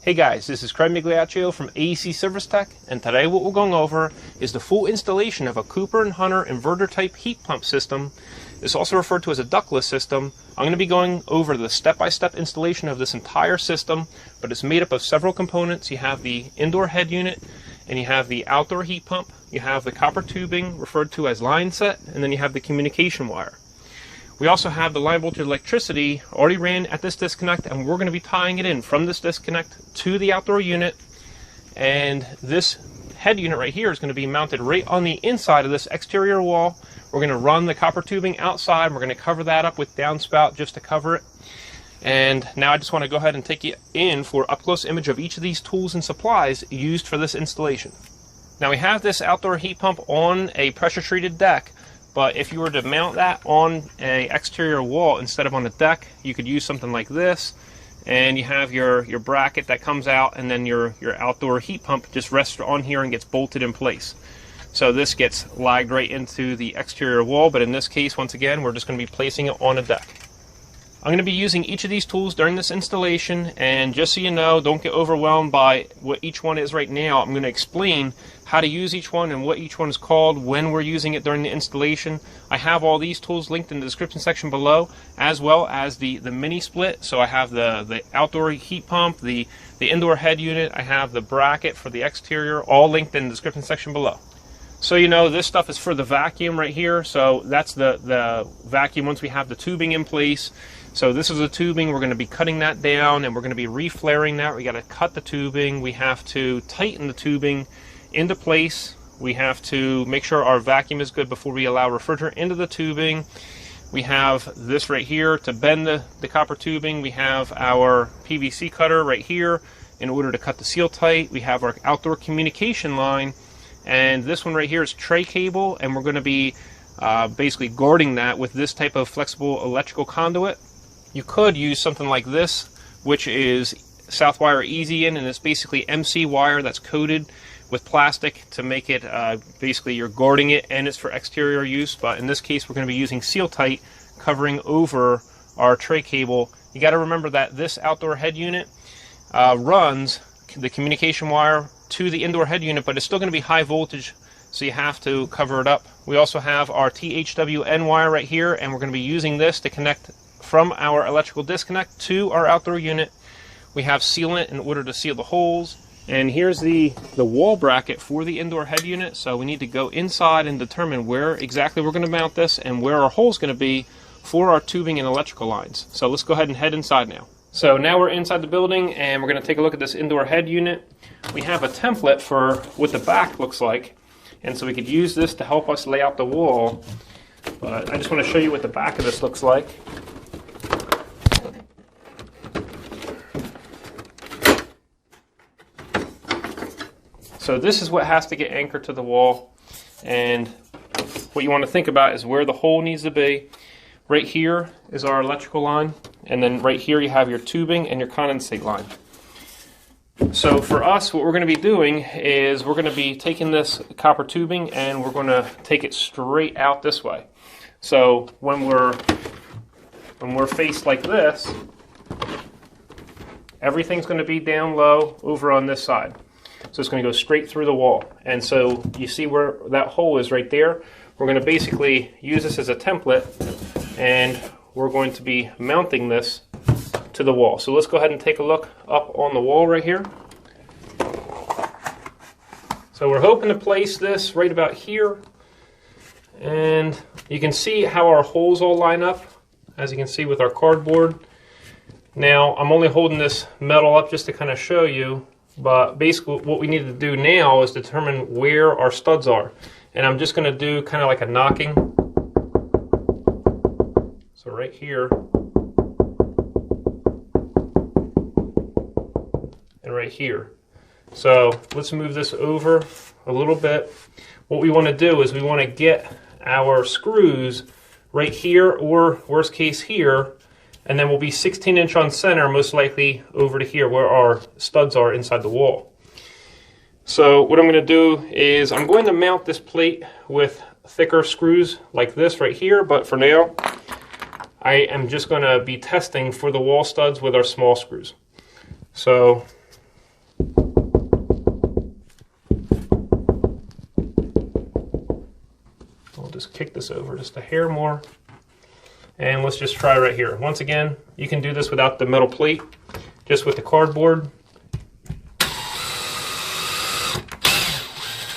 Hey guys, this is Craig Migliaccio from AEC Service Tech, and today what we're going over is the full installation of a Cooper and Hunter inverter type heat pump system. It's also referred to as a ductless system. I'm going to be going over the step-by-step installation of this entire system, but it's made up of several components. You have the indoor head unit, and you have the outdoor heat pump, you have the copper tubing referred to as line set, and then you have the communication wire. We also have the line voltage electricity already ran at this disconnect, and we're going to be tying it in from this disconnect to the outdoor unit. And this head unit right here is going to be mounted right on the inside of this exterior wall. We're going to run the copper tubing outside. We're going to cover that up with downspout just to cover it. And now I just want to go ahead and take you in for an up-close image of each of these tools and supplies used for this installation. Now we have this outdoor heat pump on a pressure-treated deck. But if you were to mount that on an exterior wall instead of on a deck, you could use something like this, and you have your bracket that comes out, and then your outdoor heat pump just rests on here and gets bolted in place. So this gets lagged right into the exterior wall, but in this case, once again, we're just going to be placing it on a deck. I'm going to be using each of these tools during this installation, and just so you know, don't get overwhelmed by what each one is right now. I'm going to explain how to use each one and what each one is called when we're using it during the installation. I have all these tools linked in the description section below, as well as the mini split. So I have the outdoor heat pump, the indoor head unit, I have the bracket for the exterior, all linked in the description section below. So you know, this stuff is for the vacuum right here. So that's the vacuum once we have the tubing in place. So this is the tubing. We're going to be cutting that down, and we're going to be reflaring that. We got to cut the tubing. We have to tighten the tubing into place. We have to make sure our vacuum is good before we allow refrigerant into the tubing. We have this right here to bend the copper tubing. We have our PVC cutter right here in order to cut the seal tight. We have our outdoor communication line, and this one right here is tray cable, and we're going to be basically guarding that with this type of flexible electrical conduit. You could use something like this, which is Southwire Easy In, and it's basically MC wire that's coated with plastic to make it basically you're guarding it, and it's for exterior use. But in this case, we're going to be using Seal Tight covering over our tray cable. You got to remember that this outdoor head unit runs the communication wire to the indoor head unit, but it's still going to be high voltage, so you have to cover it up. We also have our THWN wire right here, and we're going to be using this to connect from our electrical disconnect to our outdoor unit. We have sealant in order to seal the holes. And here's the wall bracket for the indoor head unit. So we need to go inside and determine where exactly we're going to mount this and where our hole's going to be for our tubing and electrical lines. So let's go ahead and head inside now. So now we're inside the building, and we're going to take a look at this indoor head unit. We have a template for what the back looks like, and so we could use this to help us lay out the wall. But I just want to show you what the back of this looks like. So this is what has to get anchored to the wall, and what you want to think about is where the hole needs to be. Right here is our electrical line, and then right here you have your tubing and your condensate line. So for us, what we're going to be doing is we're going to be taking this copper tubing and we're going to take it straight out this way. So when we're faced like this, everything's going to be down low over on this side. So it's going to go straight through the wall. And so you see where that hole is right there. We're going to basically use this as a template, and we're going to be mounting this to the wall. So let's go ahead and take a look up on the wall right here. So we're hoping to place this right about here. And you can see how our holes all line up, as you can see with our cardboard. Now I'm only holding this metal up just to kind of show you. But basically what we need to do now is determine where our studs are. And I'm just going to do kind of like a knocking. So right here. And right here. So let's move this over a little bit. What we want to do is we want to get our screws right here, or worst case here. And then we'll be 16-inch on center, most likely over to here where our studs are inside the wall. So what I'm going to do is I'm going to mount this plate with thicker screws like this right here, but for now I am just going to be testing for the wall studs with our small screws. So kick this over just a hair more. And let's just try right here. Once again, you can do this without the metal plate, just with the cardboard.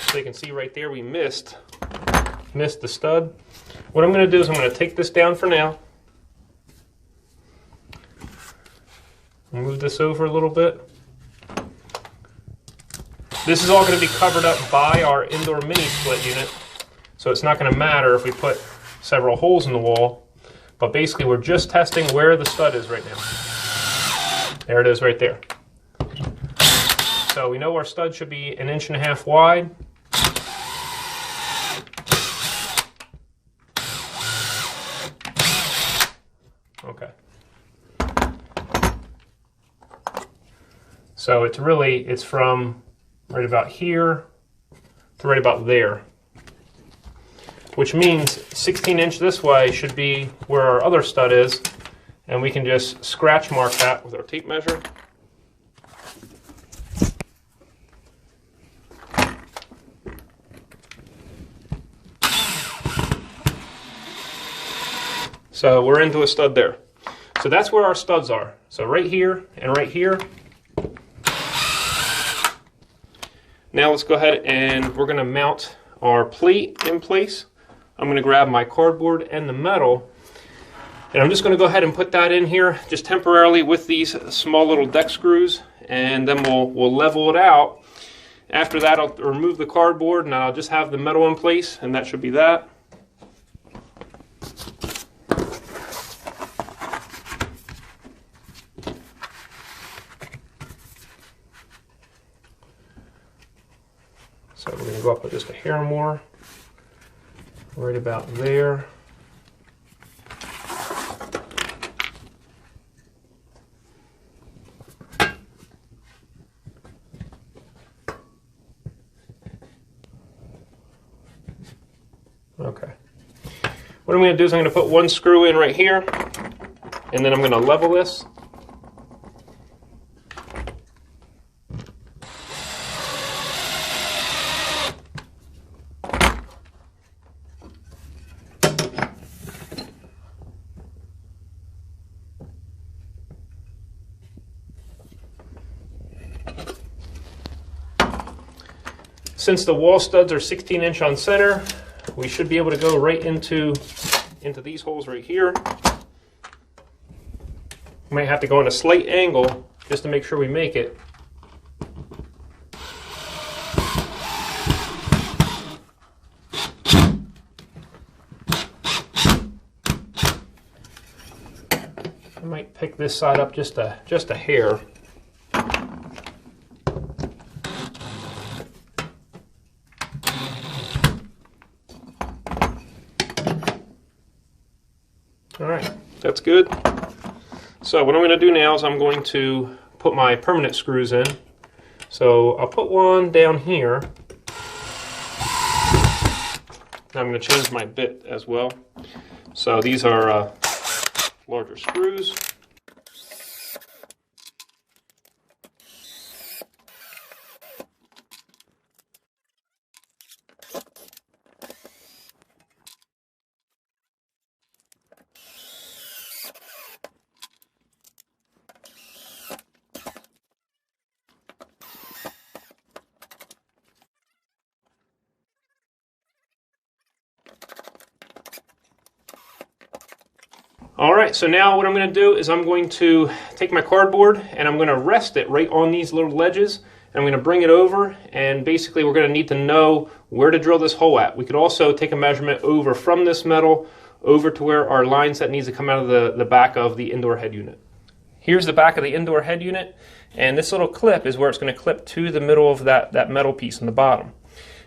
So you can see right there we missed the stud. What I'm going to do is I'm going to take this down for now. Move this over a little bit. This is all going to be covered up by our indoor mini split unit, so it's not going to matter if we put several holes in the wall. But basically we're just testing where the stud is right now. There it is right there. So we know our stud should be 1.5 inches wide. Okay. So it's from right about here to right about there. Which means 16" this way should be where our other stud is, and we can just scratch mark that with our tape measure. So we're into a stud there. So that's where our studs are. So right here and right here. Now let's go ahead and we're going to mount our plate in place. I'm going to grab my cardboard and the metal, and I'm just going to go ahead and put that in here just temporarily with these small little deck screws, and then we'll level it out. After that, I'll remove the cardboard and I'll just have the metal in place, and that should be that. So we're going to go up with just a hair more. Right about there. Okay. What I'm going to do is I'm going to put one screw in right here, and then I'm going to level this. Since the wall studs are 16" on center, we should be able to go right into these holes right here. We might have to go in a slight angle just to make sure we make it. I might pick this side up just a hair. Alright, that's good. So what I'm going to do now is I'm going to put my permanent screws in. So I'll put one down here. I'm going to change my bit as well. So these are larger screws. Alright, so now what I'm going to do is I'm going to take my cardboard and I'm going to rest it right on these little ledges, and I'm going to bring it over, and basically we're going to need to know where to drill this hole at. We could also take a measurement over from this metal over to where our line set needs to come out of the back of the indoor head unit. Here's the back of the indoor head unit, and this little clip is where it's going to clip to the middle of that metal piece on the bottom.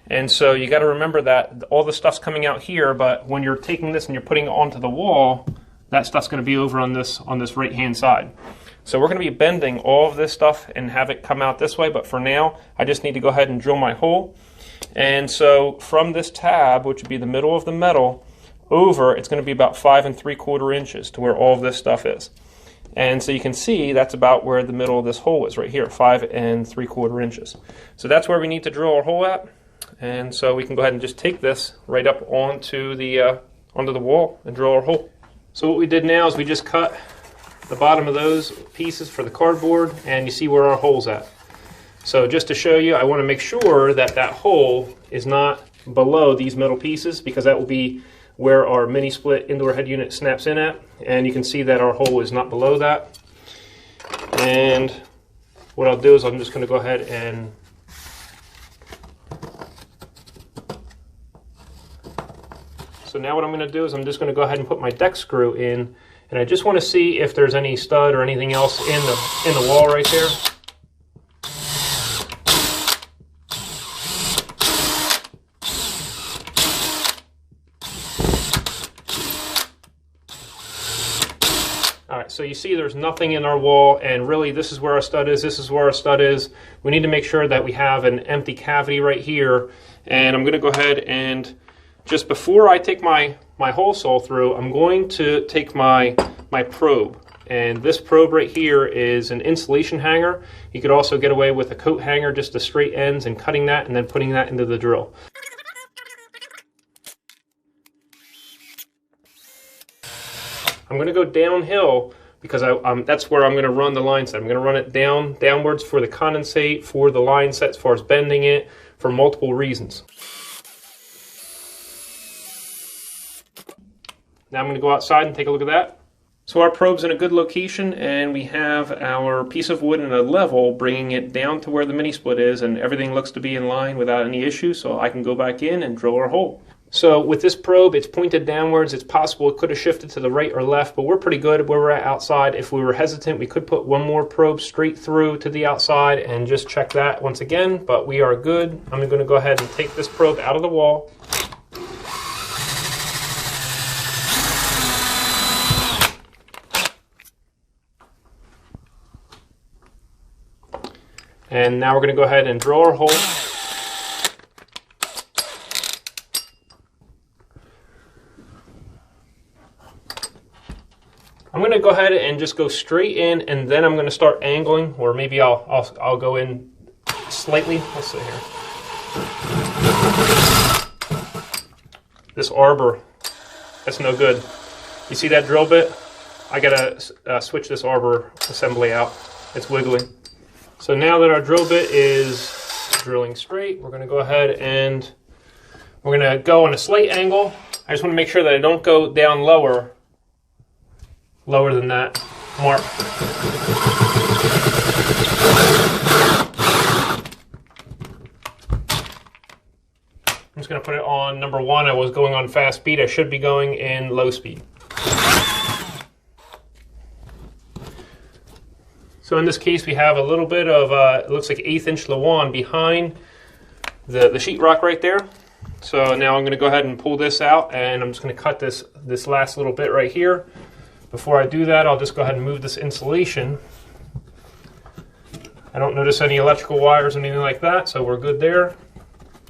And so you got to remember that all the stuff's coming out here, but when you're taking this and you're putting it onto the wall, that stuff's going to be over on this right hand side. So we're going to be bending all of this stuff and have it come out this way, but for now I just need to go ahead and drill my hole. And so from this tab, which would be the middle of the metal, over, it's going to be about 5 3/4 inches to where all of this stuff is. And so you can see that's about where the middle of this hole is right here, 5 3/4 inches. So that's where we need to drill our hole at. And so we can go ahead and just take this right up onto the wall and drill our hole. So what we did now is we just cut the bottom of those pieces for the cardboard, and you see where our hole's at. So just to show you, I want to make sure that that hole is not below these metal pieces, because that will be where our mini split indoor head unit snaps in at, and you can see that our hole is not below that. And what I'll do is I'm just going to go ahead and so now what I'm going to do is I'm just going to go ahead and put my deck screw in, and I just want to see if there's any stud or anything else in the wall right there. Alright, so you see there's nothing in our wall, and really this is where our stud is, this is where our stud is. We need to make sure that we have an empty cavity right here, and I'm going to go ahead and just before I take my hole saw through, I'm going to take my probe. And this probe right here is an insulation hanger. You could also get away with a coat hanger, just the straight ends, and cutting that and then putting that into the drill. I'm going to go downhill because that's where I'm going to run the line set. I'm going to run it downwards for the condensate, for the line set as far as bending it, for multiple reasons. Now I'm going to go outside and take a look at that. So our probe's in a good location, and we have our piece of wood in a level, bringing it down to where the mini split is, and everything looks to be in line without any issue, so I can go back in and drill our hole. So with this probe, it's pointed downwards. It's possible it could have shifted to the right or left, but we're pretty good where we're at outside. If we were hesitant, we could put one more probe straight through to the outside and just check that once again, but we are good. I'm going to go ahead and take this probe out of the wall. And now we're going to go ahead and drill our hole. I'm going to go ahead and just go straight in, and then I'm going to start angling, or maybe I'll go in slightly. Let's see here. This arbor, that's no good. You see that drill bit? I got to switch this arbor assembly out. It's wiggling. So now that our drill bit is drilling straight, we're going to go ahead and we're going to go on a slight angle. I just want to make sure that I don't go down lower than that mark. I'm just going to put it on number 1. I was going on fast speed. I should be going in low speed. So in this case, we have a little bit of, it looks like 1/8 inch Lawan behind the sheetrock right there. So now I'm going to go ahead and pull this out, and I'm just going to cut this last little bit right here. Before I do that, I'll just go ahead and move this insulation. I don't notice any electrical wires or anything like that, so we're good there.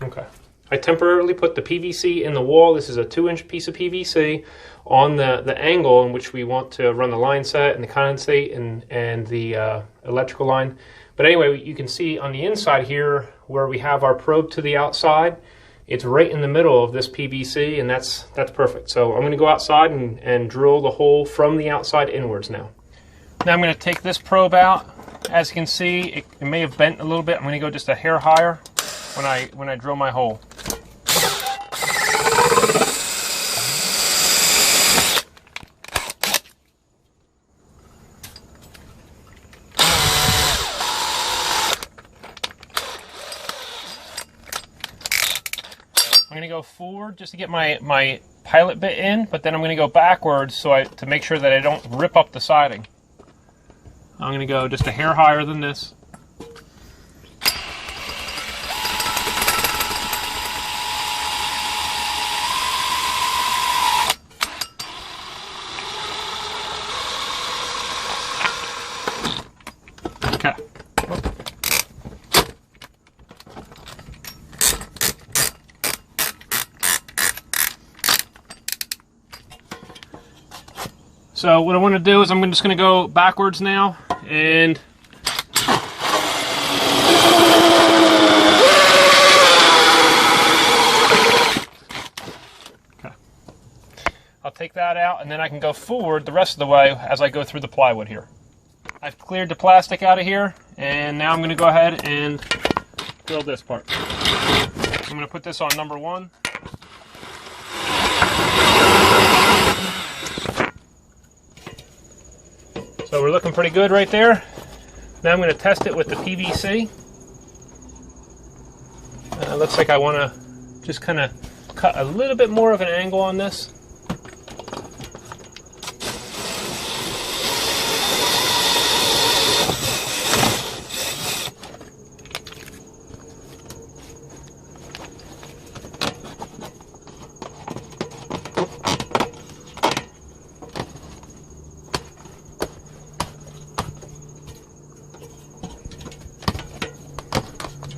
Okay. I temporarily put the PVC in the wall. This is a 2-inch piece of PVC on the angle in which we want to run the line set and the condensate and the electrical line. But anyway, you can see on the inside here where we have our probe to the outside, it's right in the middle of this PVC, and that's perfect. So I'm going to go outside and drill the hole from the outside inwards now. Now I'm going to take this probe out. As you can see, it may have bent a little bit. I'm going to go just a hair higher when I drill my hole. I'm going to go forward just to get my pilot bit in, but then I'm going to go backwards to make sure that I don't rip up the siding. I'm going to go just a hair higher than this. Okay. So what I want to do is I'm just going to go backwards now, and take that out, and then I can go forward the rest of the way as I go through the plywood here. I've cleared the plastic out of here, and now I'm going to go ahead and build this part. I'm going to put this on number 1. So we're looking pretty good right there. Now I'm going to test it with the PVC. Looks like I want to just kind of cut a little bit more of an angle on this.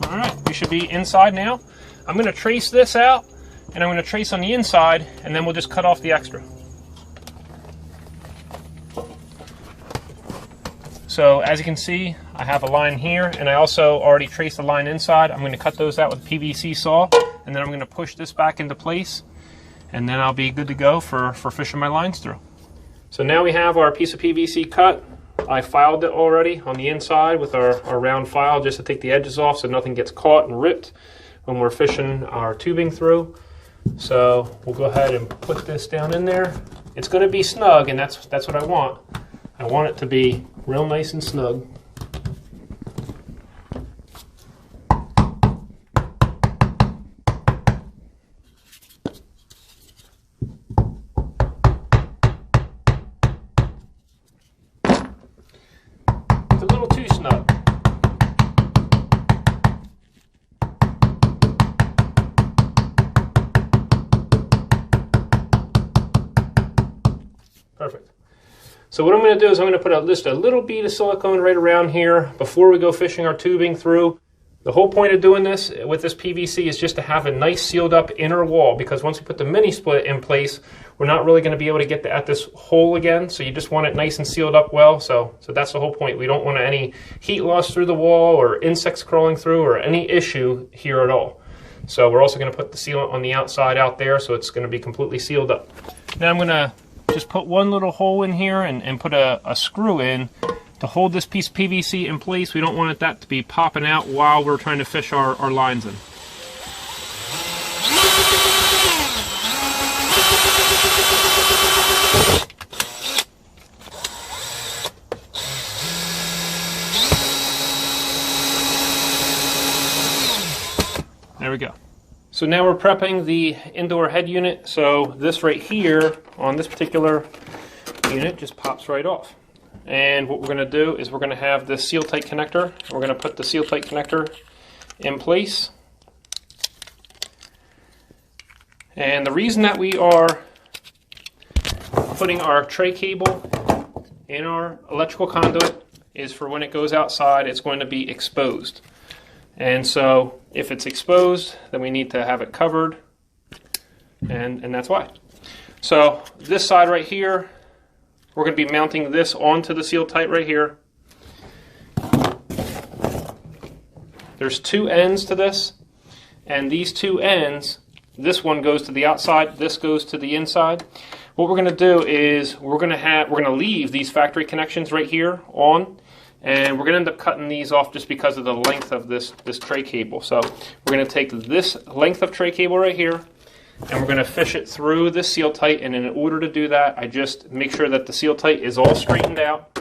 Alright, we should be inside now. I'm going to trace this out, and I'm going to trace on the inside, and then we'll just cut off the extra. So as you can see, I have a line here, and I also already traced a line inside. I'm going to cut those out with a PVC saw, and then I'm going to push this back into place, and then I'll be good to go for fishing my lines through. So now we have our piece of PVC cut. I filed it already on the inside with our round file just to take the edges off so nothing gets caught and ripped when we're fishing our tubing through. So we'll go ahead and put this down in there. It's going to be snug, and that's what I want. I want it to be real nice and snug. It's a little too snug. Perfect. So what I'm going to do is I'm going to put just a little bead of silicone right around here before we go fishing our tubing through. The whole point of doing this with this PVC is just to have a nice sealed up inner wall, because once we put the mini split in place, we're not really going to be able to get at this hole again. So you just want it nice and sealed up well. So that's the whole point. We don't want any heat loss through the wall or insects crawling through or any issue here at all. So we're also going to put the sealant on the outside out there, so it's going to be completely sealed up. Now I'm going to just put one little hole in here and put a screw in to hold this piece of PVC in place. We don't want that to be popping out while we're trying to fish our lines in. There we go. So now we're prepping the indoor head unit. So this right here on this particular unit just pops right off. And what we're going to do is we're going to have this seal tight connector. We're going to put the seal tight connector in place. And the reason that we are putting our tray cable in our electrical conduit is for when it goes outside, it's going to be exposed. And so if it's exposed, then we need to have it covered, and that's why. So this side right here, we're going to be mounting this onto the seal tight right here. There's 2 ends to this, and these 2 ends, this one goes to the outside, this goes to the inside. What we're going to do is we're going to leave these factory connections right here on. And we're going to end up cutting these off just because of the length of this tray cable. So we're going to take this length of tray cable right here, and we're going to fish it through this seal tight. And in order to do that, I just make sure that the seal tight is all straightened out,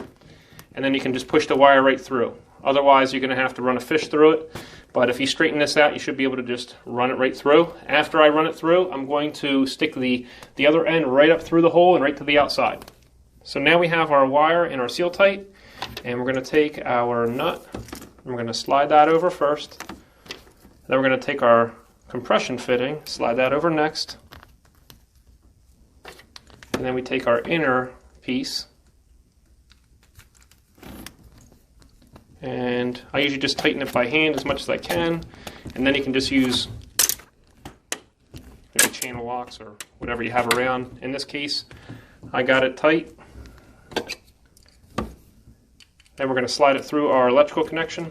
and then you can just push the wire right through. Otherwise, you're going to have to run a fish through it. But if you straighten this out, you should be able to just run it right through. After I run it through, I'm going to stick the other end right up through the hole and right to the outside. So now we have our wire in our seal tight. And we're going to take our nut, and we're going to slide that over first. Then we're going to take our compression fitting, slide that over next. And then we take our inner piece. And I usually just tighten it by hand as much as I can. And then you can just use maybe channel locks or whatever you have around. In this case, I got it tight. Then we're going to slide it through our electrical connection.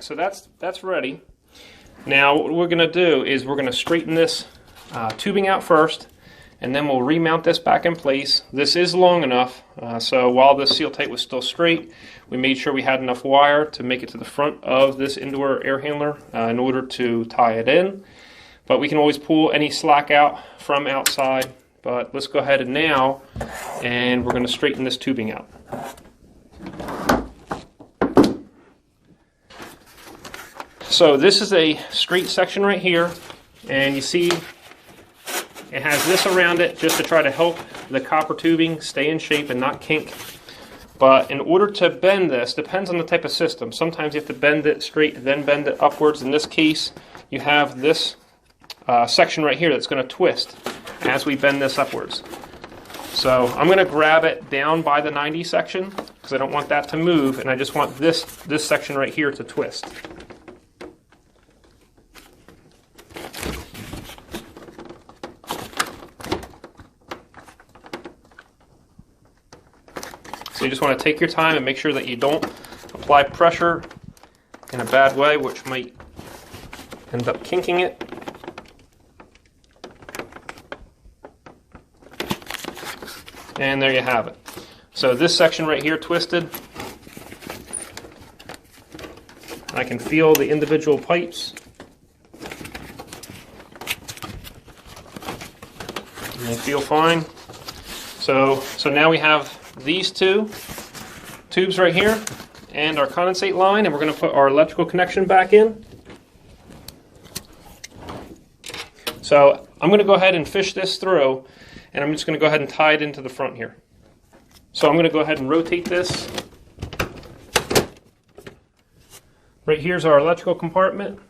so that's ready. Now what we're going to do is we're going to straighten this tubing out first, and then we'll remount this back in place. This is long enough, so while this seal tight was still straight, we made sure we had enough wire to make it to the front of this indoor air handler in order to tie it in. But we can always pull any slack out from outside. But let's go ahead and now, and we're going to straighten this tubing out. So this is a straight section right here, and you see it has this around it just to try to help the copper tubing stay in shape and not kink. But in order to bend this, depends on the type of system. Sometimes you have to bend it straight, then bend it upwards. In this case, you have this section right here that's going to twist as we bend this upwards. So I'm going to grab it down by the 90 section because I don't want that to move, and I just want this section right here to twist. So you just want to take your time and make sure that you don't apply pressure in a bad way, which might end up kinking it. And there you have it. So this section right here twisted. I can feel the individual pipes. And they feel fine. So now we have these two tubes right here and our condensate line, and we're going to put our electrical connection back in. So I'm going to go ahead and fish this through, and I'm just going to go ahead and tie it into the front here. So I'm going to go ahead and rotate this. Right here's our electrical compartment.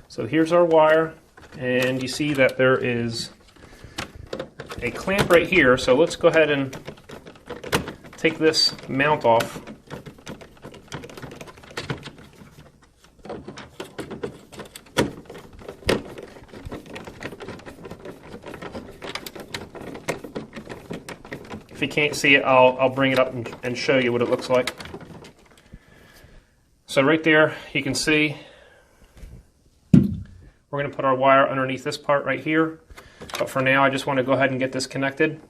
So here's our wire, and you see that there is a clamp right here. So let's go ahead and take this mount off. If you can't see it, I'll bring it up and show you what it looks like. So right there, you can see we're going to put our wire underneath this part right here. But for now, I just want to go ahead and get this connected.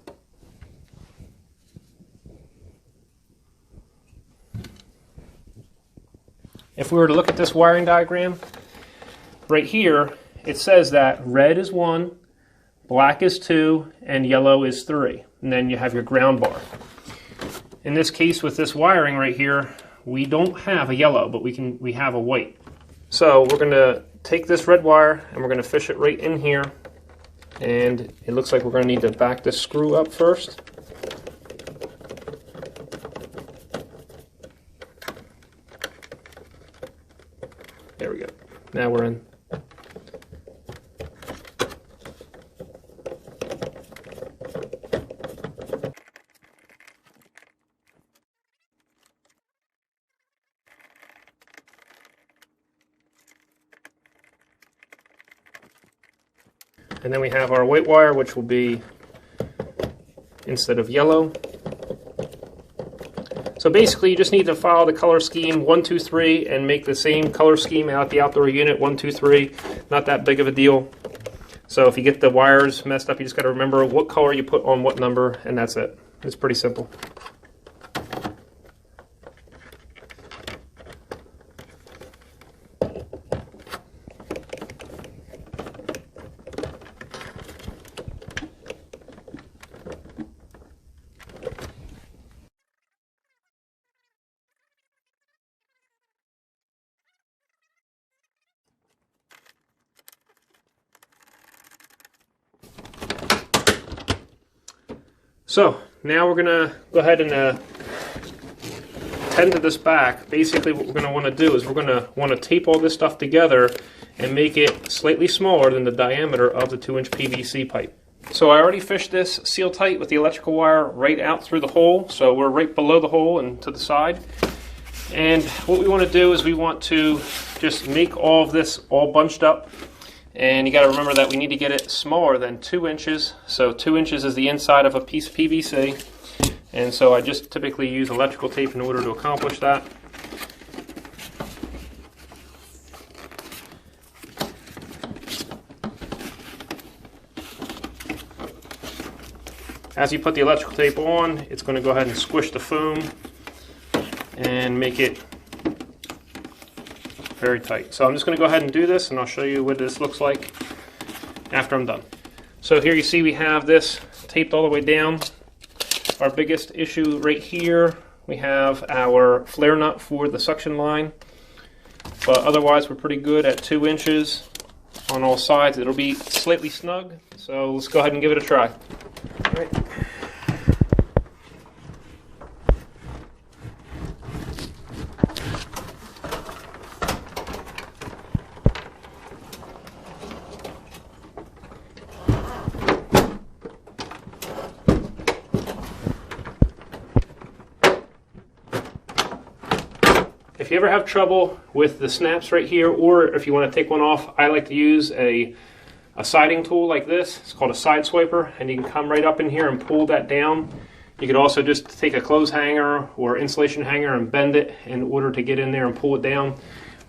If we were to look at this wiring diagram, right here, it says that red is 1, black is 2, and yellow is 3. And then you have your ground bar. In this case, with this wiring right here, we don't have a yellow, but we have a white. So we're going to take this red wire and we're going to fish it right in here. And it looks like we're going to need to back this screw up first. There we go. Now we're in. And then we have our white wire, which will be instead of yellow. So basically you just need to follow the color scheme 1, 2, 3 and make the same color scheme out the outdoor unit 1, 2, 3. Not that big of a deal. So if you get the wires messed up, you just got to remember what color you put on what number, and that's it. It's pretty simple. So now we're going to go ahead and tend to this back. Basically what we're going to want to do is we're going to want to tape all this stuff together and make it slightly smaller than the diameter of the 2-inch PVC pipe. So I already fished this seal tight with the electrical wire right out through the hole. So we're right below the hole and to the side. And what we want to do is we want to just make all of this all bunched up And you got to remember that we need to get it smaller than 2 inches. So 2 inches is the inside of a piece of PVC. And so I just typically use electrical tape in order to accomplish that. As you put the electrical tape on, it's going to go ahead and squish the foam and make it very tight. So I'm just going to go ahead and do this, and I'll show you what this looks like after I'm done. So here you see we have this taped all the way down. Our biggest issue right here, we have our flare nut for the suction line, but otherwise we're pretty good at 2 inches on all sides. It'll be slightly snug, so let's go ahead and give it a try. All right. If you ever have trouble with the snaps right here, or if you want to take one off, I like to use a siding tool like this. It's called a side swiper, and you can come right up in here and pull that down. You could also just take a clothes hanger or insulation hanger and bend it in order to get in there and pull it down.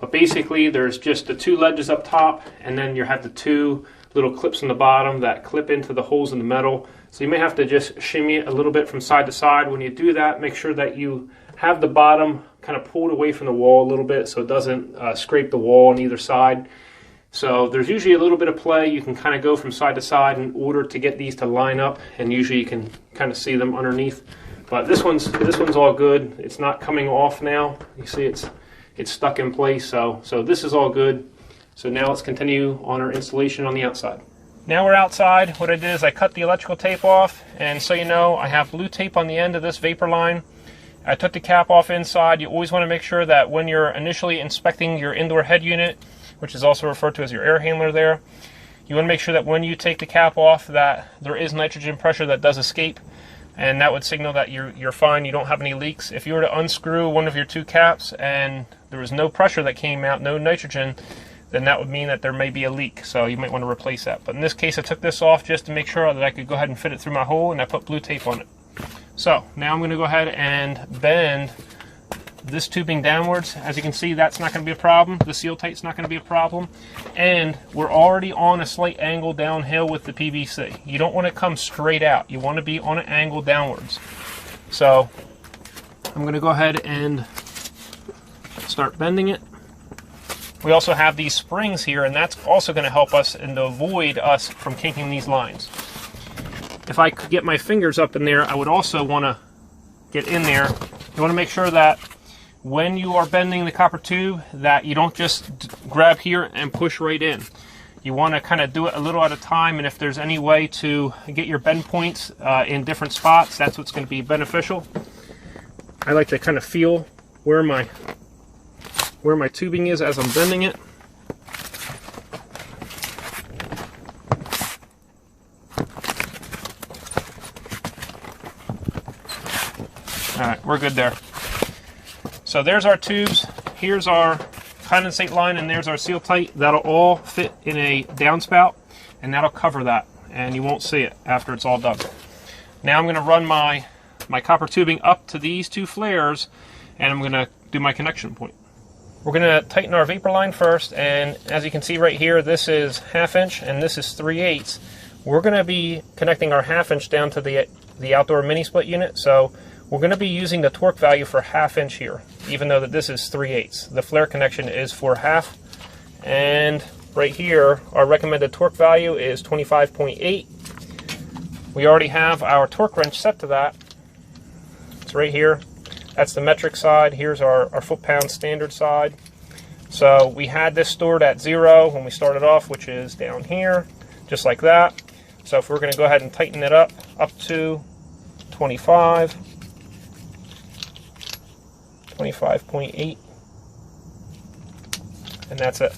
But basically there's just the 2 ledges up top, and then you have the 2 little clips on the bottom that clip into the holes in the metal. So you may have to just shimmy it a little bit from side to side. When you do that, make sure that you have the bottom kind of pulled away from the wall a little bit so it doesn't scrape the wall on either side. So there's usually a little bit of play. You can kind of go from side to side in order to get these to line up, and usually you can kind of see them underneath. But this one's all good. It's not coming off now. You see it's stuck in place. So this is all good. So now let's continue on our installation on the outside. Now we're outside. What I did is I cut the electrical tape off, and so you know, I have blue tape on the end of this vapor line. I took the cap off inside. You always want to make sure that when you're initially inspecting your indoor head unit, which is also referred to as your air handler there, you want to make sure that when you take the cap off that there is nitrogen pressure that does escape, and that would signal that you're fine, you don't have any leaks. If you were to unscrew one of your 2 caps and there was no pressure that came out, no nitrogen, then that would mean that there may be a leak, so you might want to replace that. But in this case I took this off just to make sure that I could go ahead and fit it through my hole, and I put blue tape on it. So now I'm going to go ahead and bend this tubing downwards. As you can see, that's not going to be a problem. The seal tight's not going to be a problem. And we're already on a slight angle downhill with the PVC. You don't want to come straight out. You want to be on an angle downwards. So I'm going to go ahead and start bending it. We also have these springs here, and that's also going to help us and to avoid us from kinking these lines. If I could get my fingers up in there, I would also want to get in there. You want to make sure that when you are bending the copper tube that you don't just grab here and push right in. You want to kind of do it a little at a time, and if there's any way to get your bend points in different spots, that's what's going to be beneficial. I like to kind of feel where my tubing is as I'm bending it. Alright, we're good there. So there's our tubes, here's our condensate line, and there's our seal tight. That'll all fit in a downspout, and that'll cover that, and you won't see it after it's all done. Now I'm going to run my copper tubing up to these 2 flares, and I'm going to do my connection point. We're going to tighten our vapor line first, and as you can see right here, this is 1/2 inch and this is 3/8. We're going to be connecting our 1/2 inch down to the outdoor mini split unit, so we're going to be using the torque value for 1/2 inch here, even though that this is 3/8. The flare connection is for 1/2, and right here our recommended torque value is 25.8. We already have our torque wrench set to that. It's right here. That's the metric side. Here's our foot-pound standard side. So we had this stored at 0 when we started off, which is down here, just like that. So if we're going to go ahead and tighten it up to 25, 25.8, and that's it.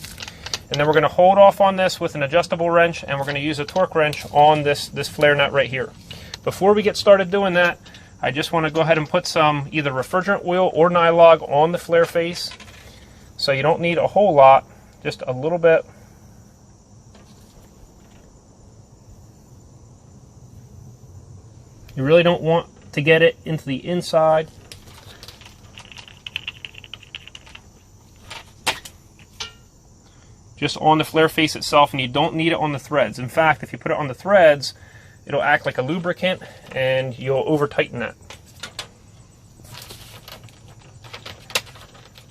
And then we're going to hold off on this with an adjustable wrench, and we're going to use a torque wrench on this flare nut right here. Before we get started doing that, I just want to go ahead and put some either refrigerant oil or nylog on the flare face. So you don't need a whole lot, just a little bit. You really don't want to get it into the inside. Just on the flare face itself, and you don't need it on the threads. In fact, if you put it on the threads, it'll act like a lubricant and you'll over tighten that.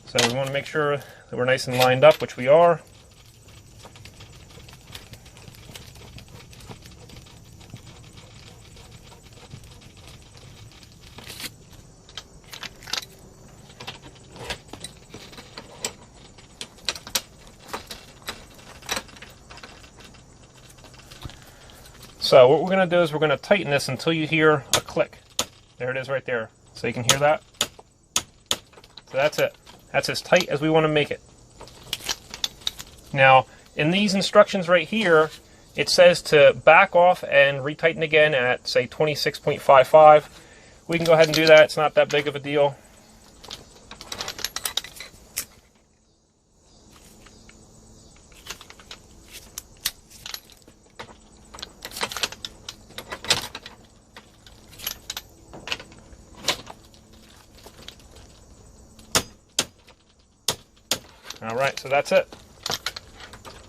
So we want to make sure that we're nice and lined up, which we are. So what we're going to do is we're going to tighten this until you hear a click. There it is right there. So you can hear that. So that's it. That's as tight as we want to make it. Now, in these instructions right here, it says to back off and retighten again at, say, 26.55. We can go ahead and do that. It's not that big of a deal. All right, so that's it.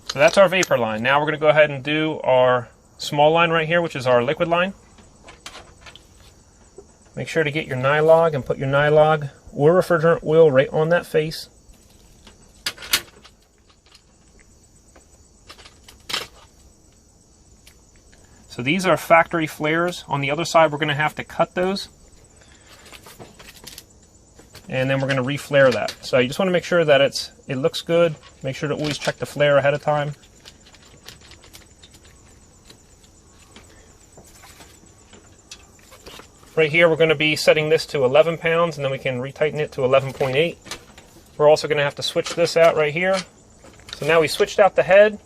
So that's our vapor line. Now we're going to go ahead and do our small line right here, which is our liquid line. Make sure to get your nylog and put your nylog or refrigerant oil right on that face. So these are factory flares. On the other side, we're going to have to cut those. And then we're going to reflare that. So you just want to make sure that it looks good. Make sure to always check the flare ahead of time. Right here we're going to be setting this to 11 pounds, and then we can retighten it to 11.8. We're also going to have to switch this out right here. So now we switched out the head,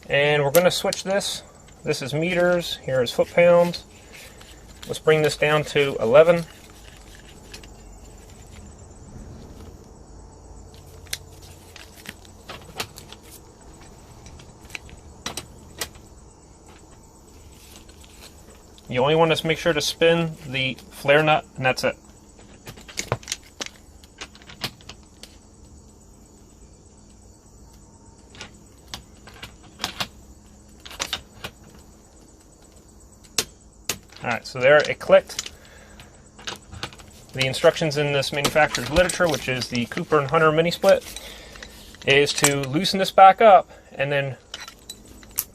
and we're going to switch this. This is meters, here is foot-pounds. Let's bring this down to 11. You only want to make sure to spin the flare nut, and that's it. Alright, so there it clicked. The instructions in this manufacturer's literature, which is the Cooper and Hunter mini split, is to loosen this back up and then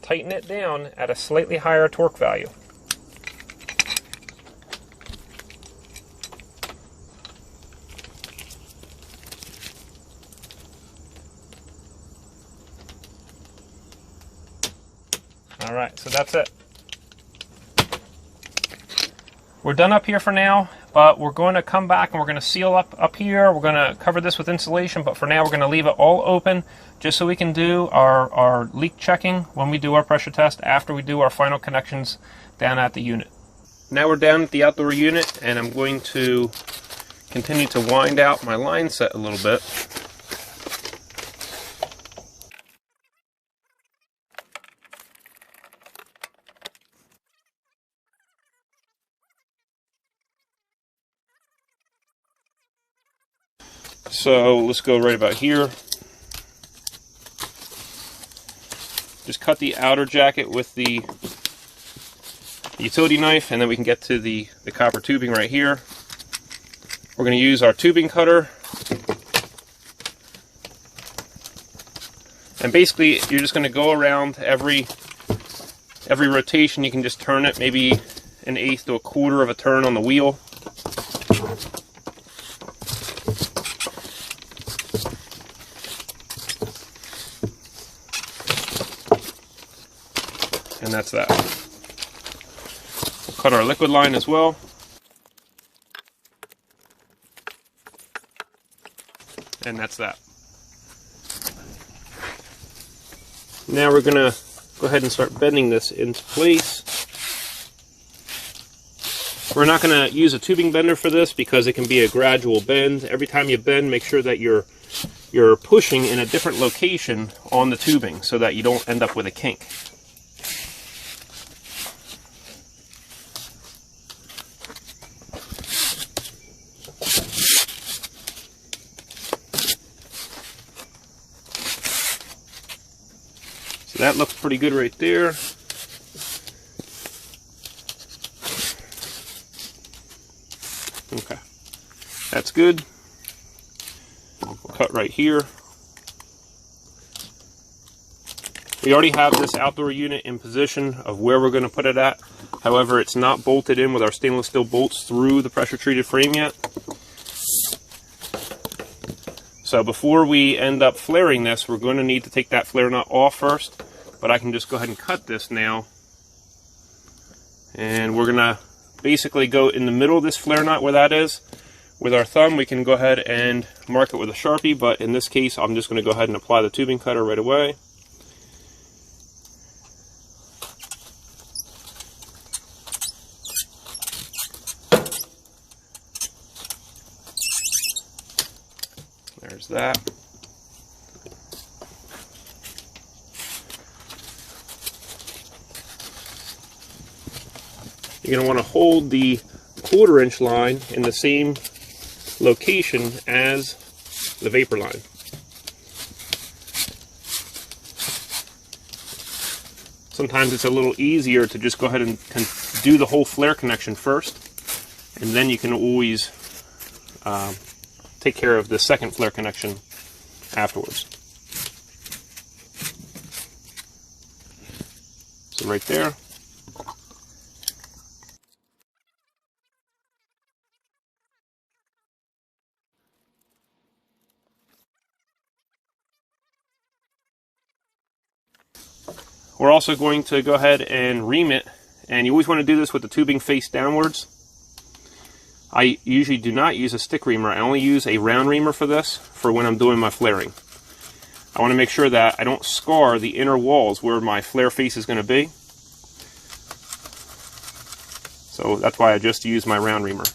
tighten it down at a slightly higher torque value. Alright, so that's it. We're done up here for now, but we're going to come back and we're going to seal up here. We're going to cover this with insulation, but for now we're going to leave it all open just so we can do our leak checking when we do our pressure test after we do our final connections down at the unit. Now we're down at the outdoor unit, and I'm going to continue to wind out my line set a little bit. So let's go right about here. Just cut the outer jacket with the utility knife, and then we can get to the copper tubing right here. We're going to use our tubing cutter. And basically you're just going to go around every rotation. You can just turn it maybe an eighth to a quarter of a turn on the wheel. And that's that. We'll cut our liquid line as well. And that's that. Now we're going to go ahead and start bending this into place. We're not going to use a tubing bender for this because it can be a gradual bend. Every time you bend, make sure that you're pushing in a different location on the tubing so that you don't end up with a kink. that looks pretty good right there. Okay, that's good. We'll cut right here. We already have this outdoor unit in position of where we're going to put it at. However, it's not bolted in with our stainless steel bolts through the pressure treated frame yet. So before we end up flaring this, we're going to need to take that flare nut off first. But I can just go ahead and cut this now. And we're going to basically go in the middle of this flare nut where that is. With our thumb, we can go ahead and mark it with a Sharpie, but in this case, I'm just going to go ahead and apply the tubing cutter right away. There's that. You're going to want to hold the 1/4 inch line in the same location as the vapor line. Sometimes it's a little easier to just go ahead and do the whole flare connection first, and then you can always take care of the second flare connection afterwards. So right there. We're also going to go ahead and ream it, and you always want to do this with the tubing face downwards. I usually do not use a stick reamer. I only use a round reamer for this, for when I'm doing my flaring. I want to make sure that I don't scar the inner walls where my flare face is going to be. So that's why I just use my round reamer.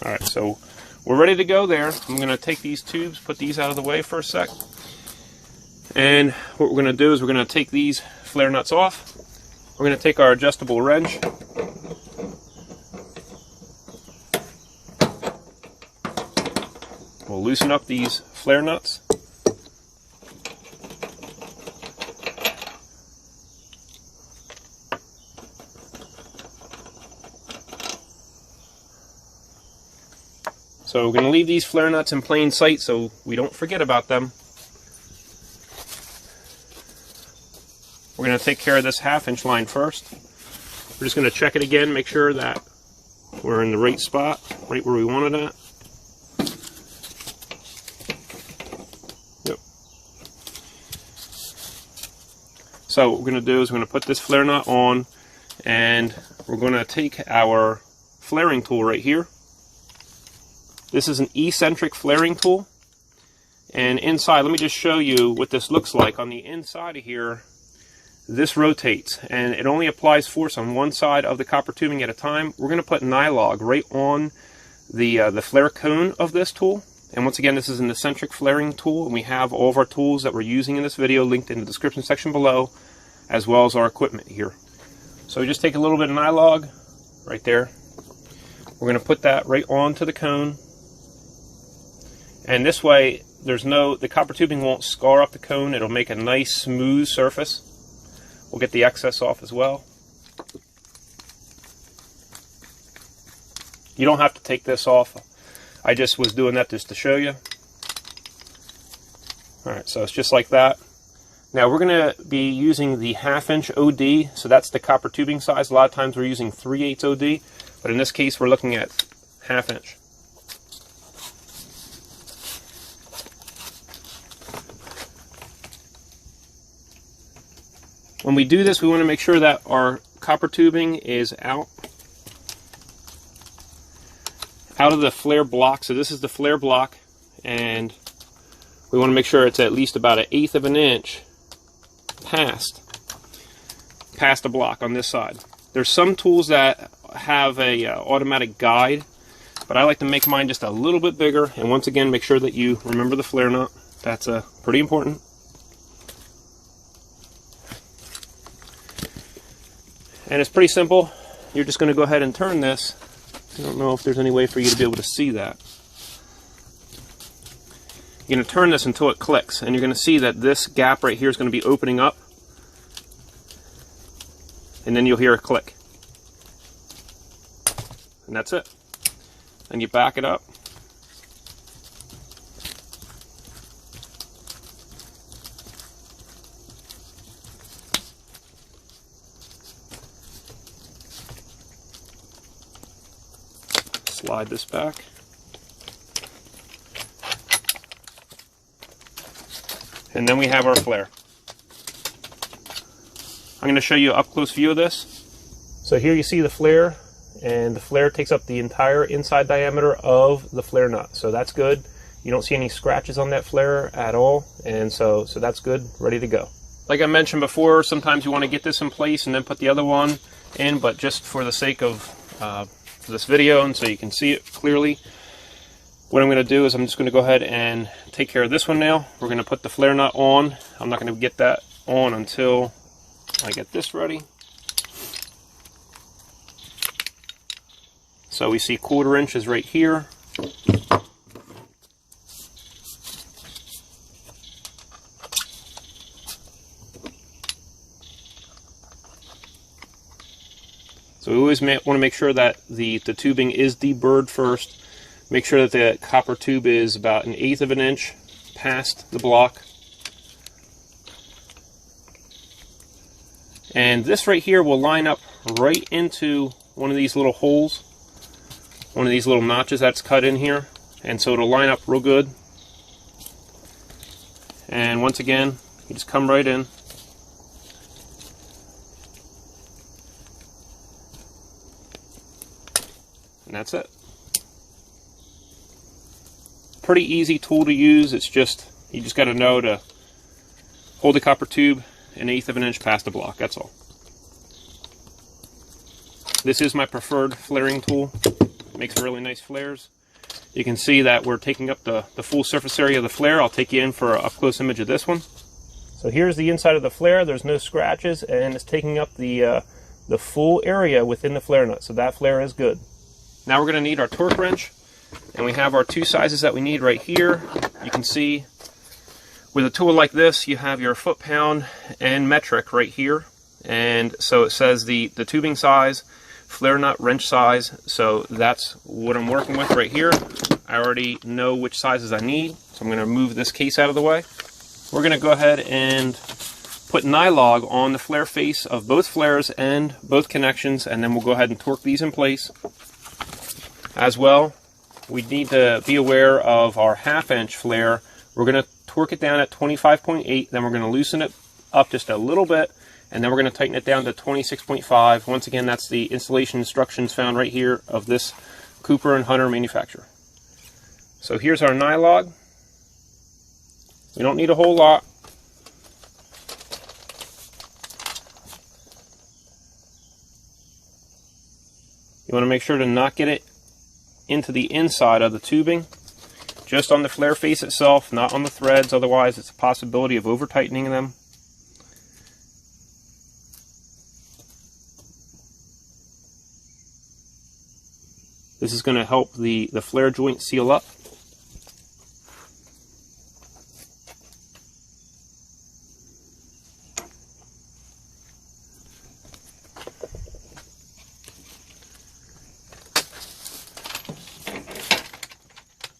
Alright, so we're ready to go there. I'm going to take these tubes, put these out of the way for a sec. And what we're going to do is we're going to take these flare nuts off. We're going to take our adjustable wrench. We'll loosen up these flare nuts. So we're going to leave these flare nuts in plain sight so we don't forget about them. We're going to take care of this 1/2 inch line first. We're just going to check it again, make sure that we're in the right spot, right where we want it at. Yep. So what we're going to do is we're going to put this flare nut on, and we're going to take our flaring tool right here. This is an eccentric flaring tool, and inside, let me just show you what this looks like. On the inside of here, this rotates, and it only applies force on one side of the copper tubing at a time. We're going to put nylog right on the flare cone of this tool, and once again, this is an eccentric flaring tool, and we have all of our tools that we're using in this video linked in the description section below, as well as our equipment here. So we just take a little bit of nylog right there. We're going to put that right onto the cone. And this way, the copper tubing won't scar up the cone. It'll make a nice smooth surface. We'll get the excess off as well. You don't have to take this off. I just was doing that just to show you. Alright, so it's just like that. Now we're going to be using the 1/2 inch OD, so that's the copper tubing size. A lot of times we're using 3/8 OD, but in this case we're looking at 1/2 inch. When we do this, we want to make sure that our copper tubing is out of the flare block. So this is the flare block, and we want to make sure it's at least about 1/8 of an inch past the block on this side. There's some tools that have a automatic guide, but I like to make mine just a little bit bigger. And once again, make sure that you remember the flare nut. That's pretty important. And it's pretty simple. You're just going to go ahead and turn this. I don't know if there's any way for you to be able to see that. You're going to turn this until it clicks, and you're going to see that this gap right here is going to be opening up, and then you'll hear a click. And that's it. And you back it up. Slide this back. And then we have our flare. I'm going to show you an up-close view of this. So here you see the flare, and the flare takes up the entire inside diameter of the flare nut. So that's good. You don't see any scratches on that flare at all, and so that's good, ready to go. Like I mentioned before, sometimes you want to get this in place and then put the other one in, but just for the sake of this video and so you can see it clearly, what I'm going to do is I'm just going to go ahead and take care of this one now. We're going to put the flare nut on. I'm not going to get that on until I get this ready. So we see 1/4 inches right here. So we always want to make sure that the tubing is deburred first. Make sure that the copper tube is about 1/8 of an inch past the block. And this right here will line up right into one of these little holes, one of these little notches that's cut in here. And so it'll line up real good. And once again, you just come right in. And that's it. Pretty easy tool to use. It's just, you just got to know to hold the copper tube 1/8 of an inch past the block. That's all. This is my preferred flaring tool. It makes really nice flares. You can see that we're taking up the full surface area of the flare. I'll take you in for an up-close image of this one. So here's the inside of the flare. There's no scratches, and it's taking up the full area within the flare nut. So that flare is good. Now we're going to need our torque wrench, and we have our 2 sizes that we need right here. You can see with a tool like this, you have your foot-pound and metric right here. And so it says the tubing size, flare nut wrench size, so that's what I'm working with right here. I already know which sizes I need, so I'm going to move this case out of the way. We're going to go ahead and put nylog on the flare face of both flares and both connections, and then we'll go ahead and torque these in place. As well, we need to be aware of our 1/2 inch flare. We're going to torque it down at 25.8, then we're going to loosen it up just a little bit, and then we're going to tighten it down to 26.5. Once again, that's the installation instructions found right here of this Cooper and Hunter manufacturer. So here's our nylog. We don't need a whole lot. You want to make sure to not get it into the inside of the tubing, just on the flare face itself, not on the threads, otherwise it's a possibility of over tightening them. This is going to help the flare joint seal up.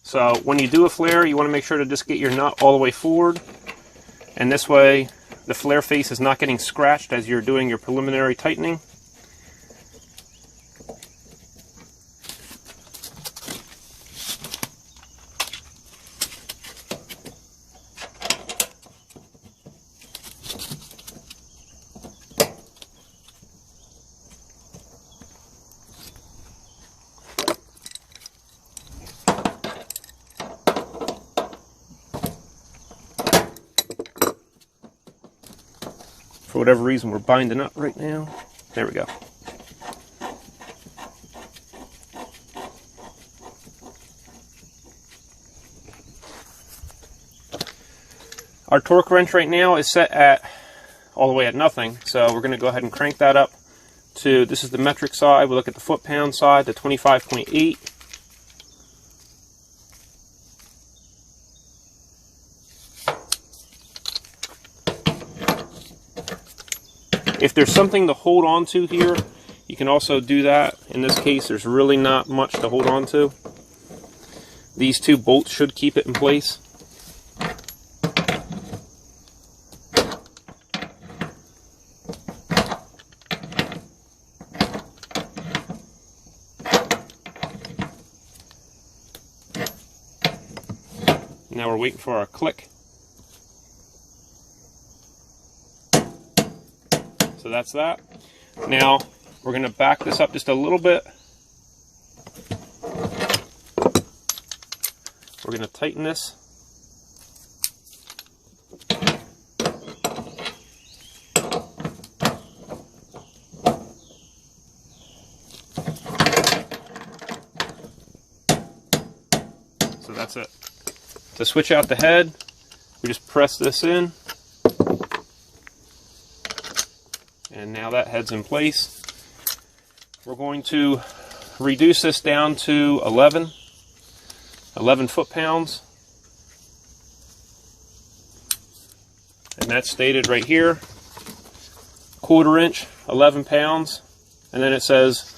So when you do a flare, you want to make sure to just get your nut all the way forward, and this way the flare face is not getting scratched as you're doing your preliminary tightening. For whatever reason, we're binding up right now. There we go. Our torque wrench right now is set at all the way at nothing, so we're going to go ahead and crank that up to, this is the metric side, we'll look at the foot-pound side, to 25.8. If there's something to hold on to here, you can also do that. In this case, there's really not much to hold on to. These two bolts should keep it in place. Now we're waiting for our click. So that's that. Now we're going to back this up just a little bit. We're going to tighten this. So that's it. To switch out the head, we just press this in. And now that head's in place. We're going to reduce this down to 11 foot-pounds. And that's stated right here. 1/4 inch, 11 pounds. And then it says,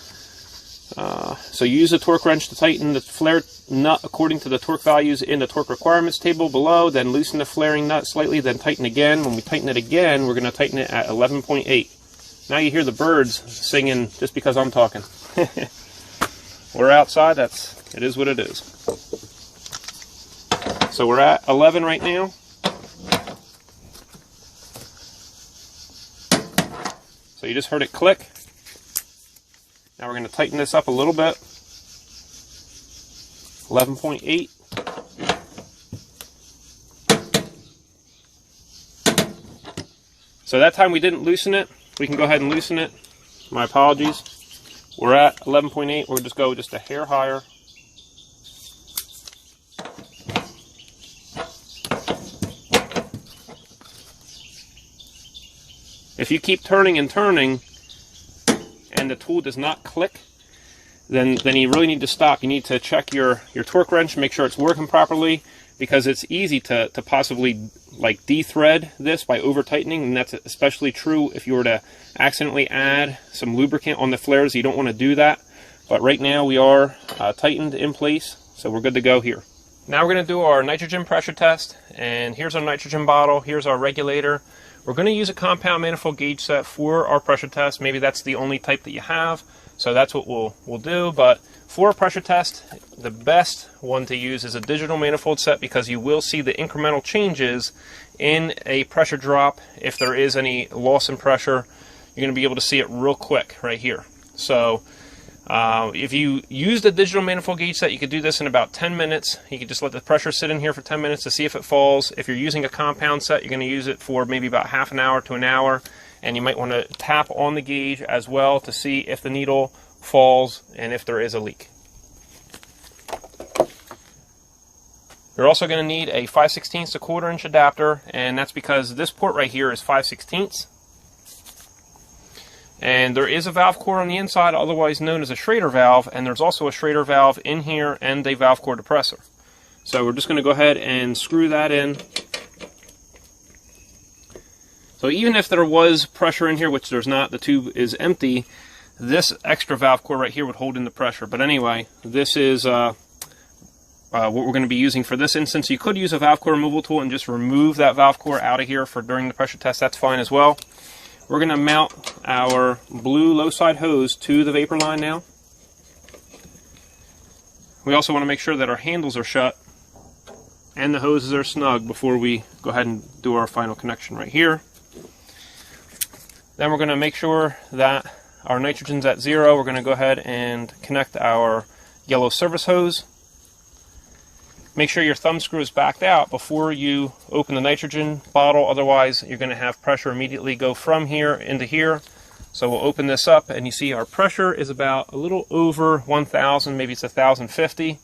so use a torque wrench to tighten the flare nut according to the torque values in the torque requirements table below, then loosen the flaring nut slightly, then tighten again. When we tighten it again, we're going to tighten it at 11.8. Now you hear the birds singing just because I'm talking. We're outside, it is what it is. So we're at 11 right now. So you just heard it click. Now we're going to tighten this up a little bit. 11.8. So that time we didn't loosen it. We can go ahead and loosen it. My apologies. We're at 11.8. We'll just go just a hair higher. If you keep turning and turning and the tool does not click, then you really need to stop. You need to check your torque wrench, make sure it's working properly, because it's easy to possibly like de-thread this by over tightening, and that's especially true if you were to accidentally add some lubricant on the flares. You don't want to do that. But right now we are tightened in place, so we're good to go here. Now we're going to do our nitrogen pressure test, and here's our nitrogen bottle, here's our regulator. We're going to use a compound manifold gauge set for our pressure test. Maybe that's the only type that you have, so that's what we'll do. But for a pressure test, the best one to use is a digital manifold set, because you will see the incremental changes in a pressure drop. If there is any loss in pressure, you're going to be able to see it real quick right here. So if you use the digital manifold gauge set, you could do this in about 10 minutes. You could just let the pressure sit in here for 10 minutes to see if it falls. If you're using a compound set, you're going to use it for maybe about half an hour to an hour, and you might want to tap on the gauge as well to see if the needle falls and if there is a leak. You're also going to need a 5/16 to 1/4 inch adapter, and that's because this port right here is 5/16. And there is a valve core on the inside, otherwise known as a Schrader valve, and there's also a Schrader valve in here and a valve core depressor. So we're just going to go ahead and screw that in. So even if there was pressure in here, which there's not, the tube is empty, this extra valve core right here would hold in the pressure. But anyway, this is what we're going to be using for this instance. You could use a valve core removal tool and just remove that valve core out of here for during the pressure test. That's fine as well. We're going to mount our blue low side hose to the vapor line now. We also want to make sure that our handles are shut and the hoses are snug before we go ahead and do our final connection right here. Then we're going to make sure that our nitrogen's at 0. We're going to go ahead and connect our yellow service hose. Make sure your thumb screw is backed out before you open the nitrogen bottle, otherwise you're going to have pressure immediately go from here into here. So we'll open this up, and you see our pressure is about a little over 1,000, maybe it's 1,050.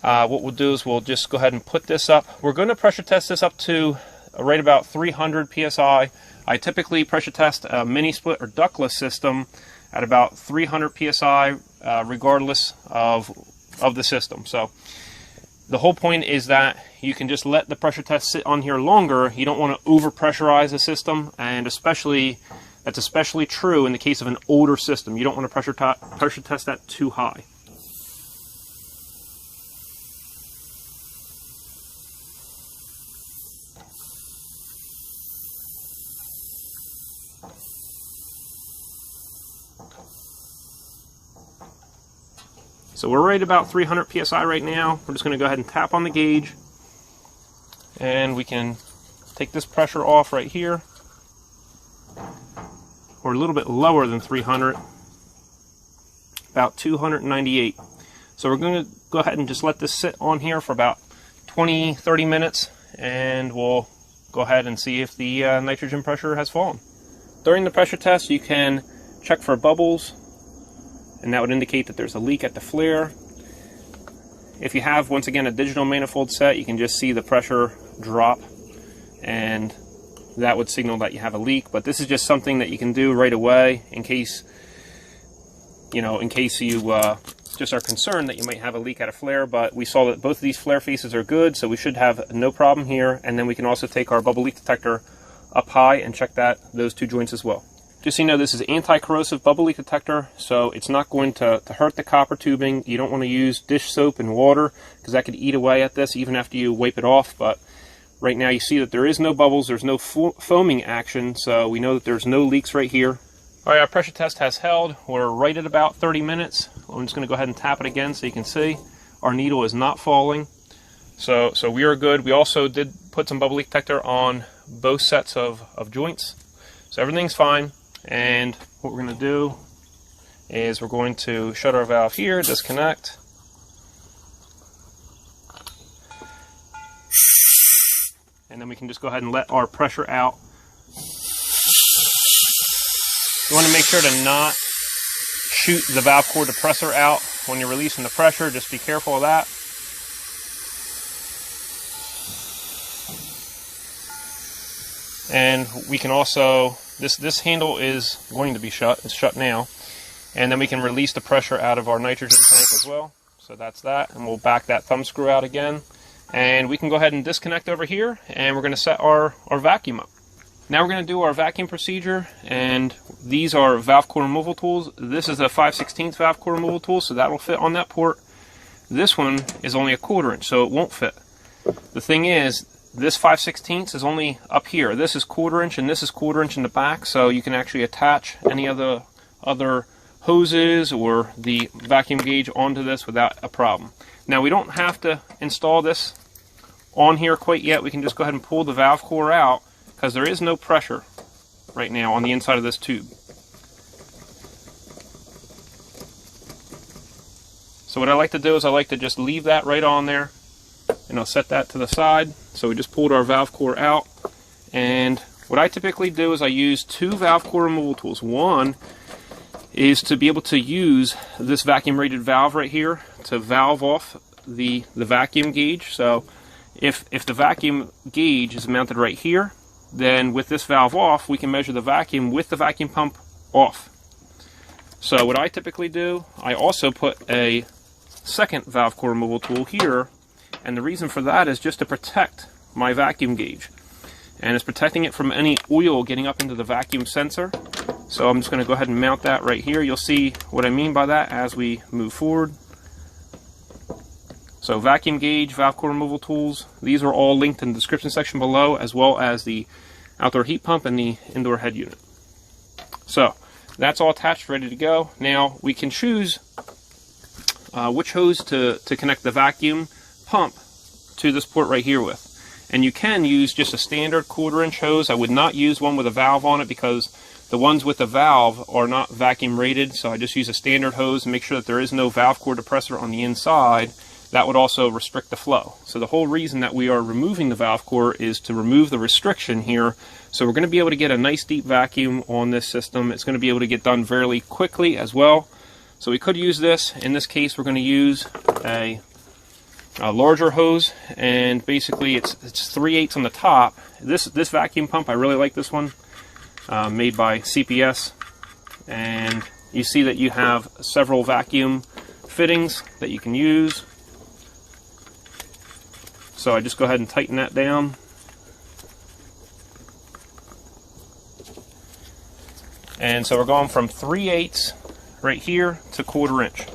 What we'll do is we'll just go ahead and put this up. We're going to pressure test this up to right about 300 psi. I typically pressure test a mini split or ductless system at about 300 psi, regardless of the system. So the whole point is that you can just let the pressure test sit on here longer. You don't want to over pressurize the system, and that's especially true in the case of an older system. You don't want to pressure test that too high. So we're right about 300 psi right now. We're just going to go ahead and tap on the gauge, and we can take this pressure off right here. We're a little bit lower than 300, about 298. So we're going to go ahead and just let this sit on here for about 20-30 minutes, and we'll go ahead and see if the nitrogen pressure has fallen. During the pressure test, you can check for bubbles, and that would indicate that there's a leak at the flare. If you have, once again, a digital manifold set, you can just see the pressure drop, and that would signal that you have a leak. But this is just something that you can do right away in case you just are concerned that you might have a leak at a flare. But we saw that both of these flare faces are good, so we should have no problem here. And then we can also take our bubble leak detector up high and check those two joints as well. Just so you know, this is anti-corrosive bubble leak detector, so it's not going to hurt the copper tubing. You don't want to use dish soap and water, because that could eat away at this even after you wipe it off. But right now you see that there is no bubbles, there's no foaming action, so we know that there's no leaks right here. All right, our pressure test has held. We're right at about 30 minutes. I'm just going to go ahead and tap it again so you can see our needle is not falling. So we are good. We also did put some bubble leak detector on both sets of joints, so everything's fine. And what we're going to do is we're going to shut our valve here, disconnect, and then we can just go ahead and let our pressure out. You want to make sure to not shoot the valve core depressor out when you're releasing the pressure. Just be careful of that. And we can also, this handle is going to be shut. It's shut now. And then we can release the pressure out of our nitrogen tank as well. So that's that. And we'll back that thumb screw out again. And we can go ahead and disconnect over here. And we're going to set our vacuum up. Now we're going to do our vacuum procedure. And these are valve core removal tools. This is a 5/16 valve core removal tool, so that will fit on that port. This one is only a 1/4 inch, so it won't fit. The thing is, this 5/16 is only up here. This is 1/4 inch and this is 1/4 inch in the back, so you can actually attach any of the other hoses or the vacuum gauge onto this without a problem. Now we don't have to install this on here quite yet. We can just go ahead and pull the valve core out because there is no pressure right now on the inside of this tube. So what I like to do is I like to just leave that right on there, and I'll set that to the side. So we just pulled our valve core out, and what I typically do is I use 2 valve core removal tools. One is to be able to use this vacuum rated valve right here to valve off the vacuum gauge. So if the vacuum gauge is mounted right here, then with this valve off, we can measure the vacuum with the vacuum pump off. So what I typically do, I also put a second valve core removal tool here, and the reason for that is just to protect my vacuum gauge. And it's protecting it from any oil getting up into the vacuum sensor. So I'm just going to go ahead and mount that right here. You'll see what I mean by that as we move forward. So vacuum gauge, valve core removal tools, these are all linked in the description section below, as well as the outdoor heat pump and the indoor head unit. So that's all attached, ready to go. Now we can choose which hose to connect the vacuum pump to this port right here with. And you can use just a standard 1/4 inch hose. I would not use one with a valve on it because the ones with the valve are not vacuum rated. So I just use a standard hose and make sure that there is no valve core depressor on the inside. That would also restrict the flow. So the whole reason that we are removing the valve core is to remove the restriction here. So we're going to be able to get a nice deep vacuum on this system. It's going to be able to get done fairly quickly as well. So we could use this. In this case, we're going to use a larger hose, and basically it's 3/8 on the top. This vacuum pump, I really like this one, made by CPS, and you see that you have several vacuum fittings that you can use. So I just go ahead and tighten that down. And so we're going from 3/8 right here to 1/4 inch.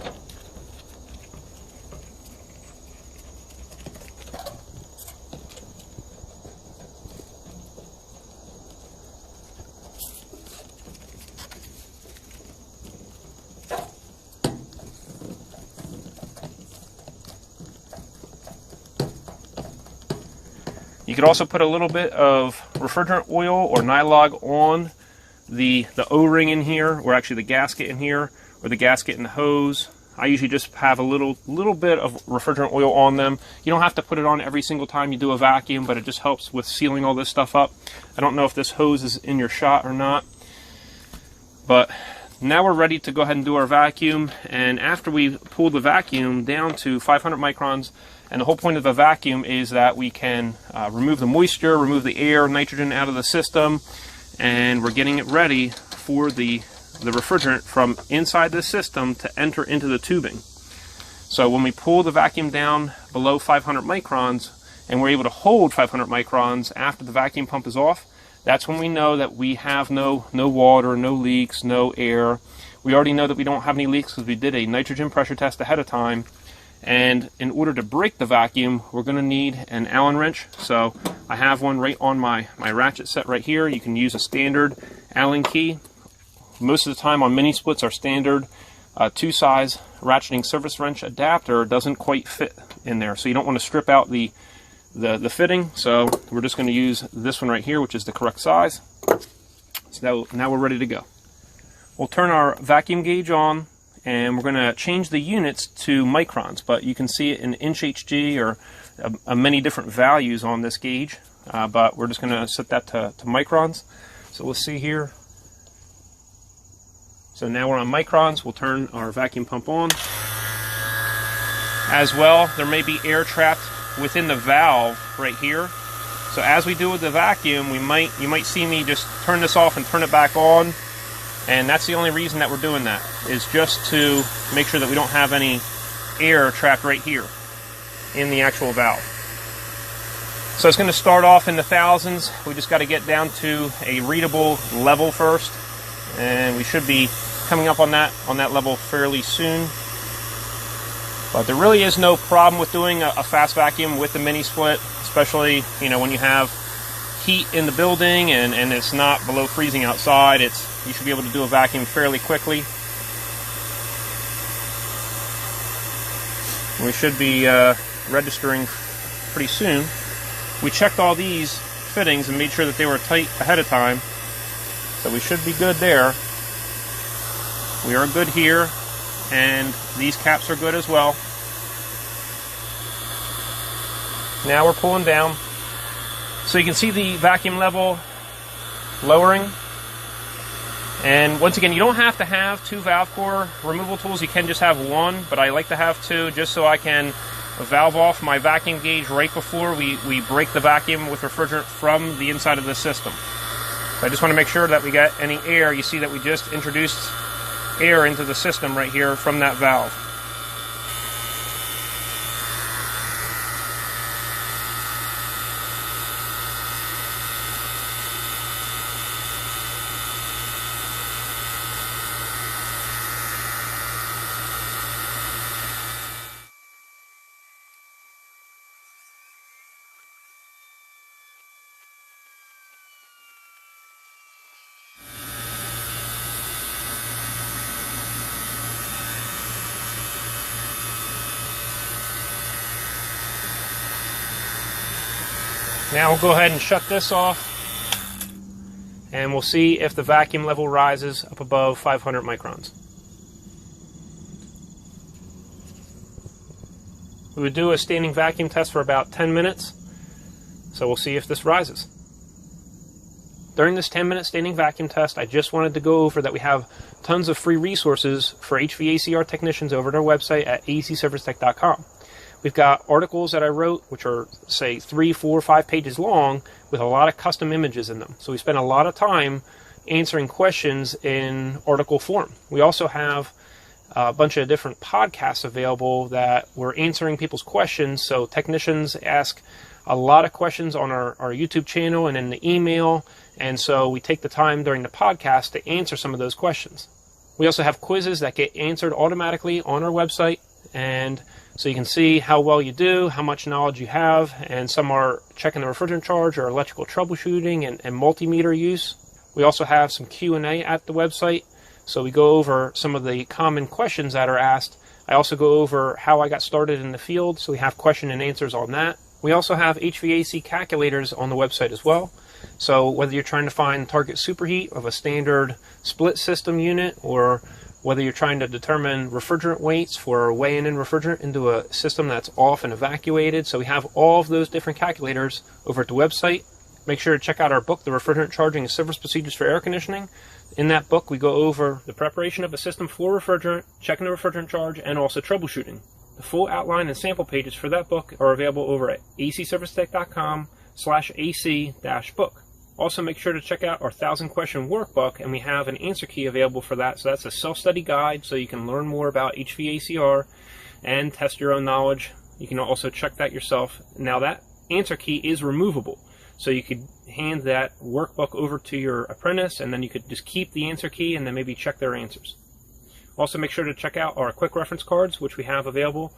You could also put a little bit of refrigerant oil or nylog on the O-ring in here, or actually the gasket in here, or the gasket in the hose. I usually just have a little bit of refrigerant oil on them. You don't have to put it on every single time you do a vacuum, but it just helps with sealing all this stuff up. I don't know if this hose is in your shot or not, but now we're ready to go ahead and do our vacuum. And after we pull the vacuum down to 500 microns, and the whole point of the vacuum is that we can remove the moisture, remove the air, nitrogen out of the system, and we're getting it ready for the refrigerant from inside the system to enter into the tubing. So when we pull the vacuum down below 500 microns, and we're able to hold 500 microns after the vacuum pump is off, that's when we know that we have no water, no leaks, no air. We already know that we don't have any leaks because we did a nitrogen pressure test ahead of time. And in order to break the vacuum, we're going to need an Allen wrench. So I have one right on my ratchet set right here. You can use a standard Allen key. Most of the time on mini splits, our standard 2-size ratcheting surface wrench adapter doesn't quite fit in there. So you don't want to strip out the fitting. So we're just going to use this one right here, which is the correct size. So now we're ready to go. We'll turn our vacuum gauge on, and we're going to change the units to microns, but you can see it in inch HG or many different values on this gauge, but we're just going to set that to microns. So we'll see here. So now we're on microns. We'll turn our vacuum pump on. As well, there may be air trapped within the valve right here. So as we do with the vacuum, you might see me just turn this off and turn it back on. And that's the only reason that we're doing that, is just to make sure that we don't have any air trapped right here in the actual valve. So it's going to start off in the thousands. We just got to get down to a readable level first, and we should be coming up on that level fairly soon. But there really is no problem with doing a fast vacuum with the mini split, especially when you have heat in the building and it's not below freezing outside. You should be able to do a vacuum fairly quickly. We should be registering pretty soon. We checked all these fittings and made sure that they were tight ahead of time, so we should be good there. We are good here, and these caps are good as well. Now we're pulling down. So you can see the vacuum level lowering. And once again, you don't have to have 2 valve core removal tools. You can just have one, but I like to have 2 just so I can valve off my vacuum gauge right before we break the vacuum with refrigerant from the inside of the system. So I just want to make sure that we get any air. You see that we just introduced air into the system right here from that valve. Now we'll go ahead and shut this off, and we'll see if the vacuum level rises up above 500 microns. We would do a standing vacuum test for about 10 minutes, so we'll see if this rises. During this 10-minute standing vacuum test, I just wanted to go over that we have tons of free resources for HVACR technicians over at our website at acservicetech.com. We We've got articles that I wrote, which are, say, 3, 4, 5 pages long with a lot of custom images in them. So we spend a lot of time answering questions in article form. We also have a bunch of different podcasts available that we're answering people's questions. So technicians ask a lot of questions on our YouTube channel and in the email. And so we take the time during the podcast to answer some of those questions. We also have quizzes that get answered automatically on our website. And so you can see how well you do, how much knowledge you have, and some are checking the refrigerant charge or electrical troubleshooting and multimeter use. We also have some Q&A at the website, so we go over some of the common questions that are asked. I also go over how I got started in the field, so we have question and answers on that. We also have HVAC calculators on the website as well. So whether you're trying to find target superheat of a standard split system unit, or whether you're trying to determine refrigerant weights for weighing in refrigerant into a system that's off and evacuated. So we have all of those different calculators over at the website. Make sure to check out our book, The Refrigerant Charging and Service Procedures for Air Conditioning. In that book, we go over the preparation of a system for refrigerant, checking the refrigerant charge, and also troubleshooting. The full outline and sample pages for that book are available over at acservicetech.com/AC-book. Also, make sure to check out our 1,000-question workbook, and we have an answer key available for that. So that's a self-study guide, so you can learn more about HVACR and test your own knowledge. You can also check that yourself. Now, that answer key is removable, so you could hand that workbook over to your apprentice, and then you could just keep the answer key and then maybe check their answers. Also, make sure to check out our quick reference cards, which we have available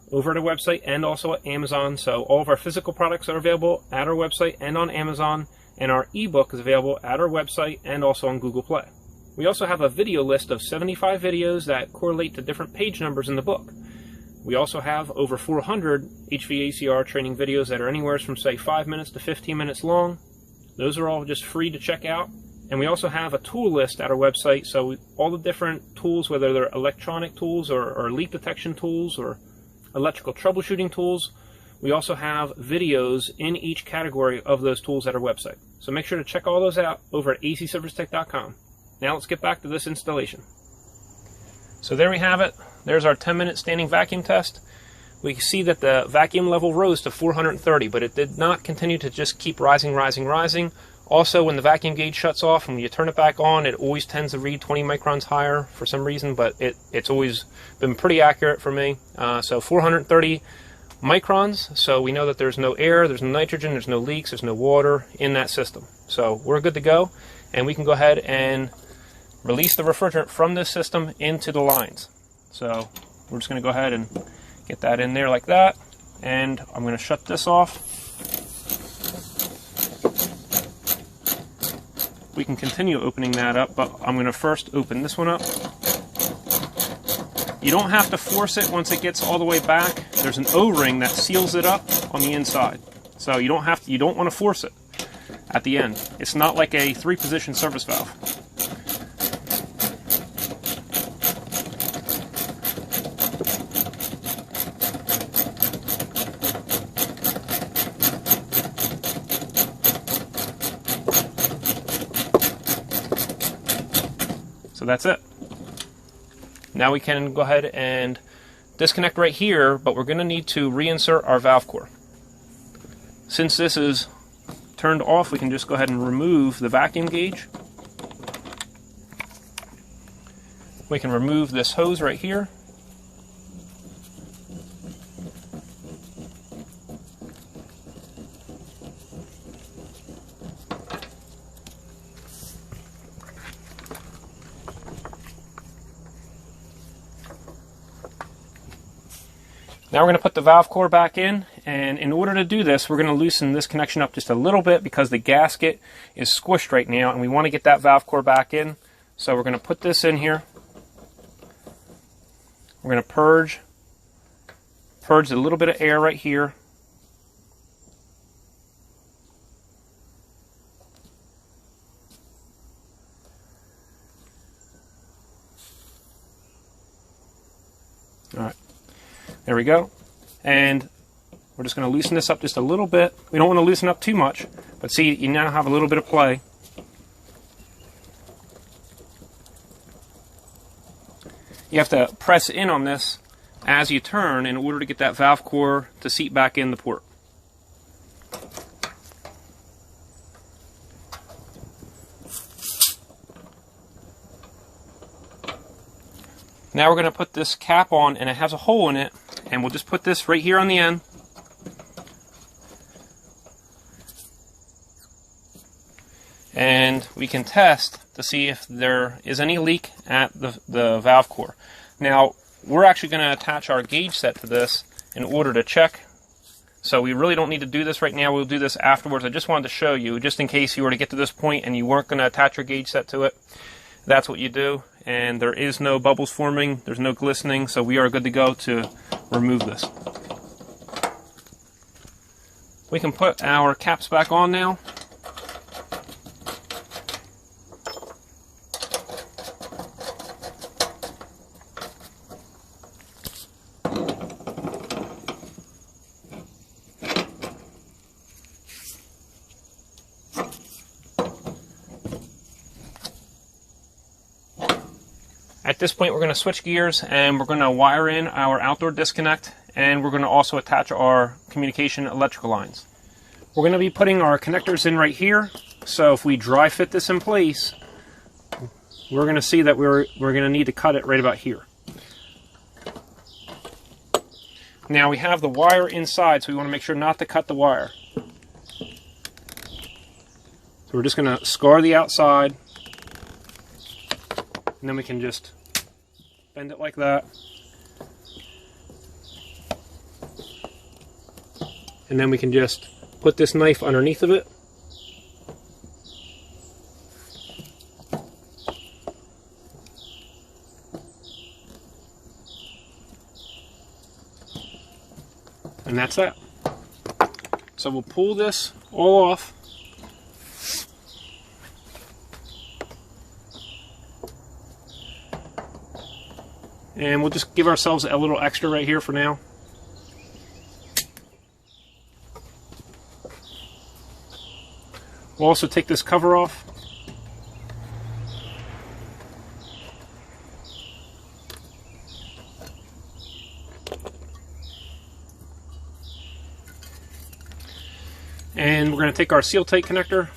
over at our website and also at Amazon. So all of our physical products are available at our website and on Amazon. And our ebook is available at our website and also on Google Play. We also have a video list of 75 videos that correlate to different page numbers in the book. We also have over 400 HVACR training videos that are anywhere from, say, 5 minutes to 15 minutes long. Those are all just free to check out. And we also have a tool list at our website, so all the different tools, whether they're electronic tools or leak detection tools or electrical troubleshooting tools, we also have videos in each category of those tools at our website. So make sure to check all those out over at acservicetech.com. Now let's get back to this installation. So there we have it. There's our 10-minute standing vacuum test. We see that the vacuum level rose to 430, but it did not continue to just keep rising. Also, when the vacuum gauge shuts off and when you turn it back on, it always tends to read 20 microns higher for some reason, but it's always been pretty accurate for me. So 430 microns, so we know that there's no air, there's no nitrogen, there's no leaks, there's no water in that system. So we're good to go, and we can go ahead and release the refrigerant from this system into the lines. So we're just going to go ahead and get that in there like that, and I'm going to shut this off. We can continue opening that up, but I'm going to first open this one up. You don't have to force it once it gets all the way back. There's an O-ring that seals it up on the inside. So you don't want to force it at the end. It's not like a 3-position service valve. So that's it. Now we can go ahead and disconnect right here, but we're going to need to reinsert our valve core. Since this is turned off, we can just go ahead and remove the vacuum gauge. We can remove this hose right here. Now we're going to put the valve core back in, and in order to do this, we're going to loosen this connection up just a little bit because the gasket is squished right now, and we want to get that valve core back in. So we're going to put this in here. We're going to purge a little bit of air right here. All right. There we go. And we're just going to loosen this up just a little bit. We don't want to loosen up too much, but see, you now have a little bit of play. You have to press in on this as you turn in order to get that valve core to seat back in the port. Now we're going to put this cap on, and it has a hole in it, and we'll just put this right here on the end. And we can test to see if there is any leak at the valve core. Now, we're actually going to attach our gauge set to this in order to check. So we really don't need to do this right now. We'll do this afterwards. I just wanted to show you, just in case you were to get to this point and you weren't going to attach your gauge set to it. That's what you do. And there is no bubbles forming, there's no glistening, so we are good to go to remove this. We can put our caps back on now. At this point, we're going to switch gears and we're going to wire in our outdoor disconnect, and we're going to also attach our communication electrical lines. We're going to be putting our connectors in right here, so if we dry fit this in place, we're going to see that we're going to need to cut it right about here. Now we have the wire inside, so we want to make sure not to cut the wire. So we're just going to scar the outside, and then we can just bend it like that. And then we can just put this knife underneath of it. And that's that. So we'll pull this all off. And we'll just give ourselves a little extra right here for now. We'll also take this cover off. And we're going to take our seal tight connector.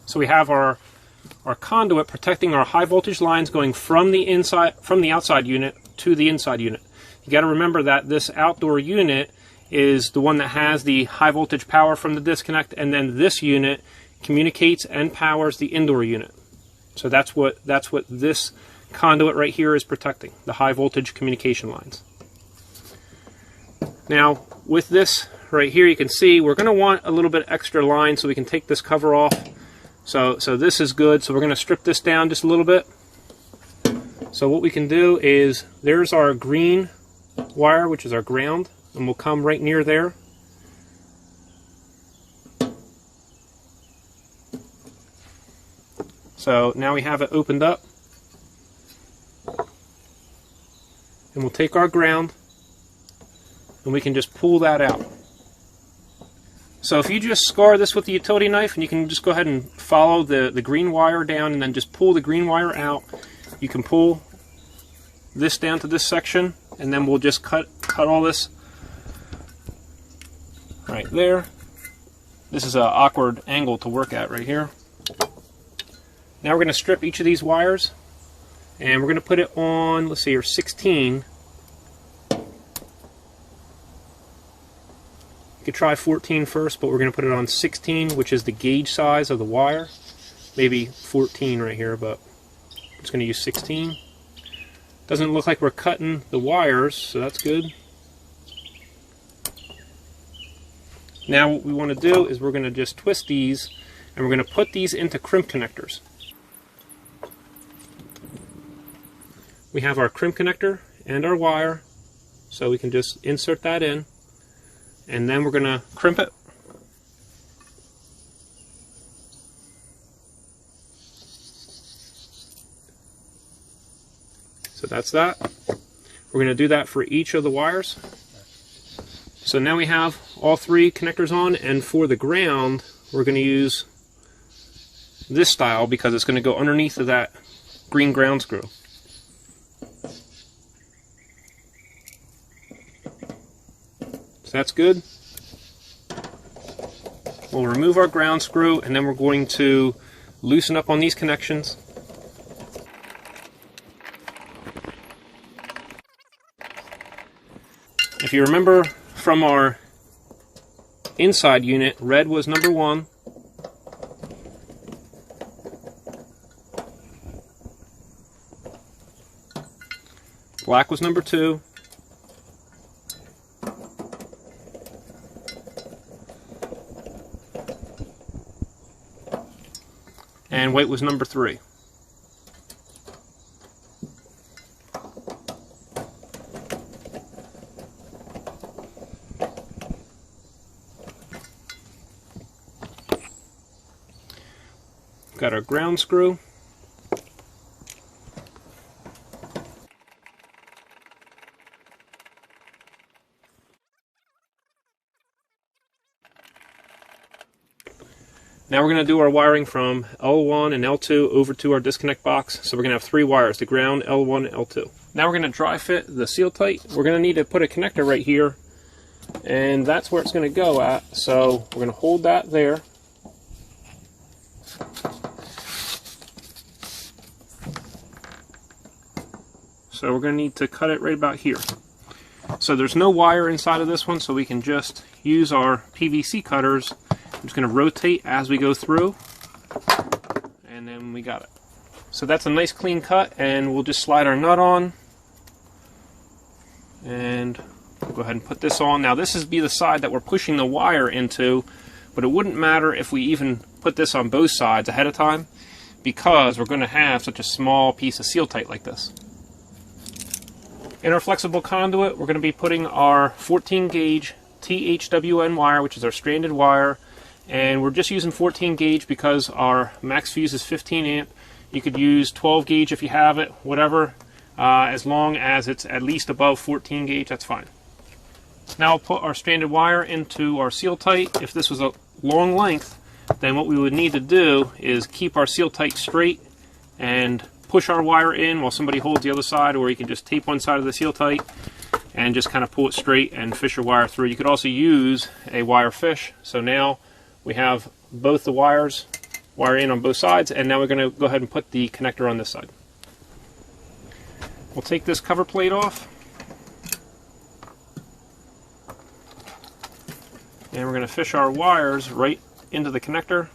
So we have our conduit protecting our high voltage lines going from the outside unit to the inside unit. You got to remember that this outdoor unit is the one that has the high voltage power from the disconnect, and then this unit communicates and powers the indoor unit. So that's what this conduit right here is protecting, the high voltage communication lines. Now with this right here, you can see we're going to want a little bit extra line so we can take this cover off. So this is good. So we're going to strip this down just a little bit. So what we can do is, there's our green wire, which is our ground, and we'll come right near there. So now we have it opened up. And we'll take our ground and we can just pull that out. So if you just scar this with the utility knife, and you can just go ahead and follow the green wire down and then just pull the green wire out, you can pull this down to this section, and then we'll just cut all this right there. This is an awkward angle to work at right here. Now we're going to strip each of these wires, and we're going to put it on, let's see here, 16. You could try 14 first, but we're going to put it on 16, which is the gauge size of the wire. Maybe 14 right here, but I'm just going to use 16. Doesn't look like we're cutting the wires, so that's good. Now what we want to do is we're going to just twist these, and we're going to put these into crimp connectors. We have our crimp connector and our wire, so we can just insert that in, and then we're going to crimp it. So that's that. We're going to do that for each of the wires. So now we have all three connectors on, and for the ground, we're going to use this style because it's going to go underneath of that green ground screw. So that's good. We'll remove our ground screw, and then we're going to loosen up on these connections. If you remember from our inside unit, red was number 1. Black was number 2. And white was number 3. Got our ground screw. Now we're going to do our wiring from L1 and L2 over to our disconnect box. So we're going to have 3 wires, the ground, L1, and L2. Now we're going to dry fit the seal tight. We're going to need to put a connector right here, and that's where it's going to go at. So we're going to hold that there. So we're going to need to cut it right about here. So there's no wire inside of this one, so we can just use our PVC cutters. I'm just going to rotate as we go through, and then we got it. So that's a nice clean cut, and we'll just slide our nut on, and we'll go ahead and put this on. Now this is the side that we're pushing the wire into, but it wouldn't matter if we even put this on both sides ahead of time, because we're going to have such a small piece of seal tight like this. In our flexible conduit, we're going to be putting our 14 gauge THWN wire, which is our stranded wire, and we're just using 14 gauge because our max fuse is 15 amp. You could use 12 gauge if you have it, whatever, as long as it's at least above 14 gauge, that's fine. Now I'll put our stranded wire into our seal tight. If this was a long length, then what we would need to do is keep our seal tight straight and push our wire in while somebody holds the other side, or you can just tape one side of the seal tight and just kind of pull it straight and fish your wire through. You could also use a wire fish. So now we have both the wire in on both sides, and now we're going to go ahead and put the connector on this side. We'll take this cover plate off, and we're going to fish our wires right into the connector.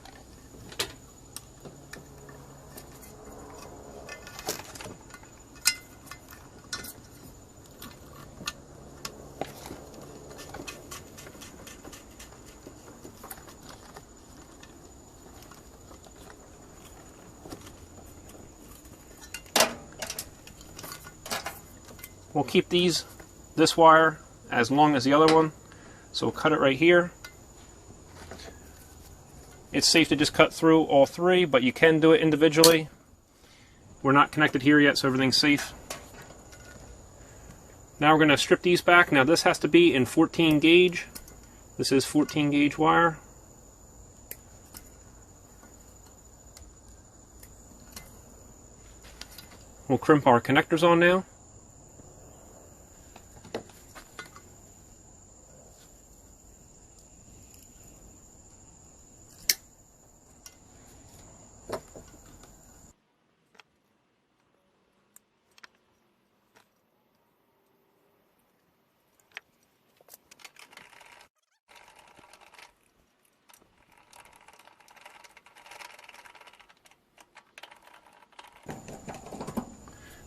We'll keep this wire as long as the other one, so we'll cut it right here. It's safe to just cut through all 3, but you can do it individually. We're not connected here yet, so everything's safe. Now we're going to strip these back. Now this has to be in 14 gauge. This is 14 gauge wire. We'll crimp our connectors on now.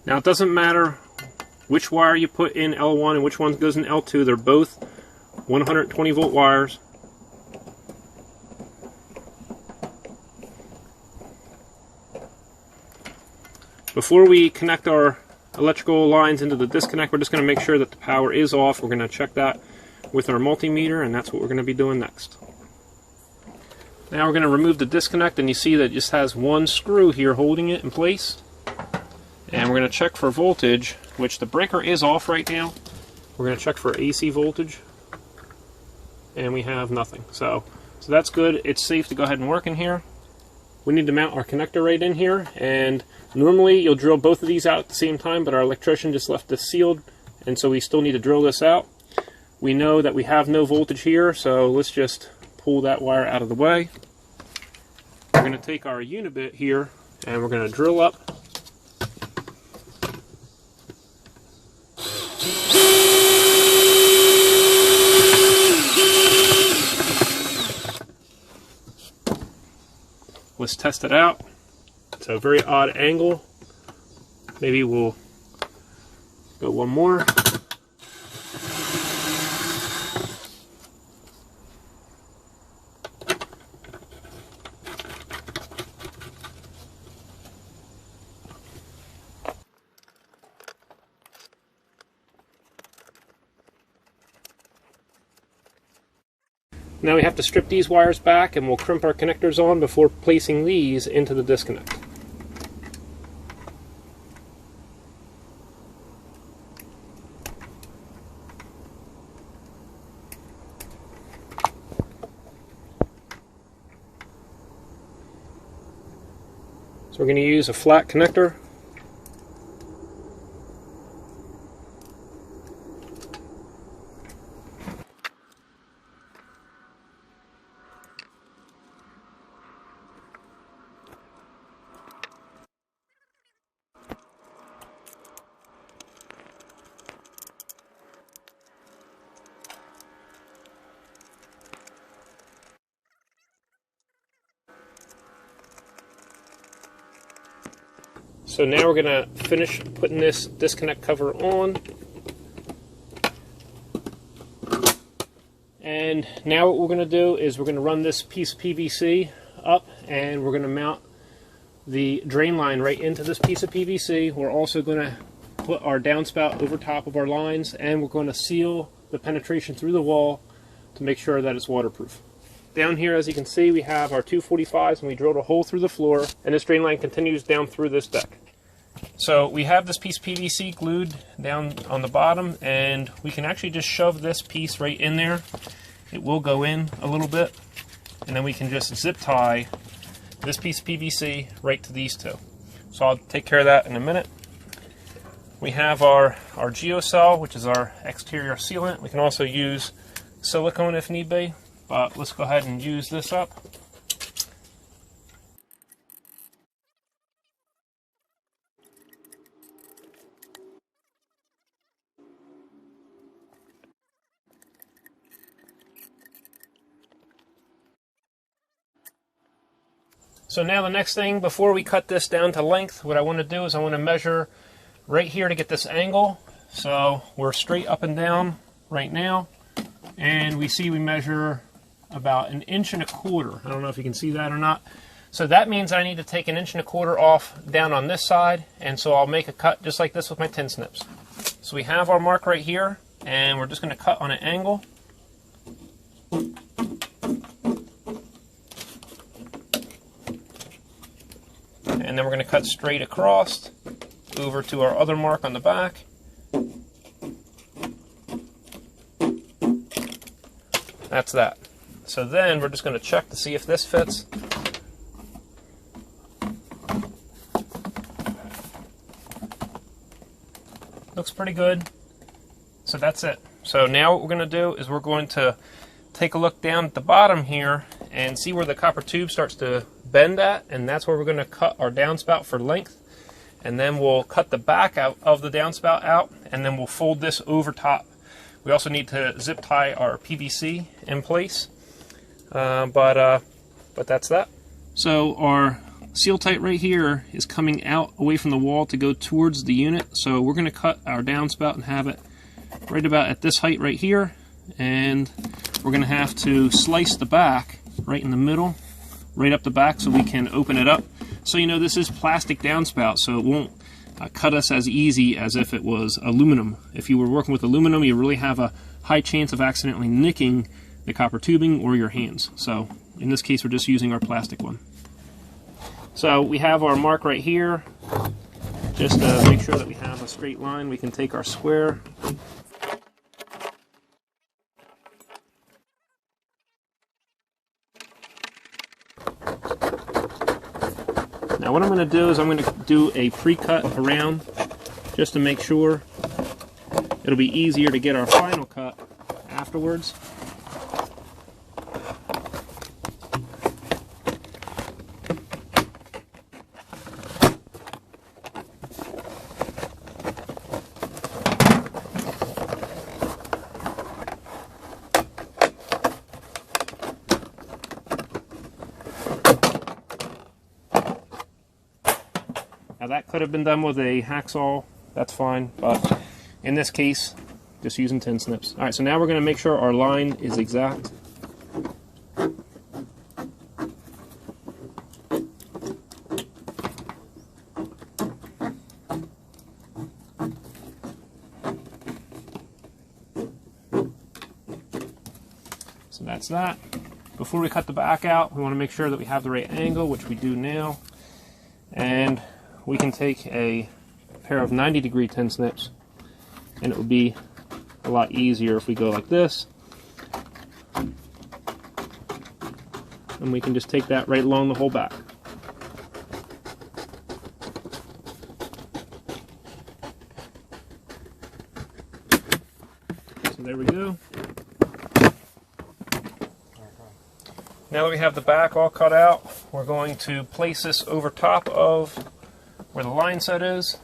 Now it doesn't matter which wire you put in L1 and which one goes in L2. They're both 120 volt wires. Before we connect our electrical lines into the disconnect, we're just going to make sure that the power is off. We're going to check that with our multimeter, and that's what we're going to be doing next. Now we're going to remove the disconnect, and you see that it just has one screw here holding it in place. And we're going to check for voltage, which the breaker is off right now. We're going to check for AC voltage, and we have nothing. So that's good. It's safe to go ahead and work in here. We need to mount our connector right in here, and normally you'll drill both of these out at the same time, but our electrician just left this sealed, and so we still need to drill this out. We know that we have no voltage here, so let's just pull that wire out of the way. We're going to take our unibit here, and we're going to drill up. Let's test it out. It's a very odd angle. Maybe we'll go one more. Now we have to strip these wires back, and we'll crimp our connectors on before placing these into the disconnect. So we're going to use a flat connector. So now we're going to finish putting this disconnect cover on. And now what we're going to do is we're going to run this piece of PVC up, and we're going to mount the drain line right into this piece of PVC. We're also going to put our downspout over top of our lines, and we're going to seal the penetration through the wall to make sure that it's waterproof. Down here, as you can see, we have our 245s, and we drilled a hole through the floor, and this drain line continues down through this deck. So we have this piece of PVC glued down on the bottom, and we can actually just shove this piece right in there. It will go in a little bit, and then we can just zip tie this piece of PVC right to these two. So I'll take care of that in a minute. We have our geocell, which is our exterior sealant. We can also use silicone if need be, but let's go ahead and use this up. So now the next thing, before we cut this down to length, what I want to do is I want to measure right here to get this angle. So we're straight up and down right now, and we see we measure about 1.25 inches. I don't know if you can see that or not. So that means I need to take 1.25 inches off down on this side, and so I'll make a cut just like this with my tin snips. So we have our mark right here, and we're just going to cut on an angle. And then we're going to cut straight across over to our other mark on the back. That's that. So then we're just going to check to see if this fits. Looks pretty good. So that's it. So now what we're going to do is we're going to take a look down at the bottom here and see where the copper tube starts to bend at, and that's where we're going to cut our downspout for length. And then we'll cut the back out of the downspout out, and then we'll fold this over top. We also need to zip tie our PVC in place, but that's that. So our seal tight right here is coming out away from the wall to go towards the unit. So we're going to cut our downspout and have it right about at this height right here. And we're going to have to slice the back right in the middle, right up the back, so we can open it up. So you know this is plastic downspout, so it won't cut us as easy as if it was aluminum. If you were working with aluminum, you really have a high chance of accidentally nicking the copper tubing or your hands. So in this case, we're just using our plastic one. So we have our mark right here. Just to make sure that we have a straight line, we can take our square. Now what I'm going to do is I'm going to do a pre-cut around just to make sure it'll be easier to get our final cut afterwards. Now that could have been done with a hacksaw, that's fine, but in this case, just using tin snips. Alright, so now we're going to make sure our line is exact. So that's that. Before we cut the back out, we want to make sure that we have the right angle, which we do now. And we can take a pair of 90-degree tin snips, and it would be a lot easier if we go like this. And we can just take that right along the whole back. So there we go. Now that we have the back all cut out, we're going to place this over top of where the line set is.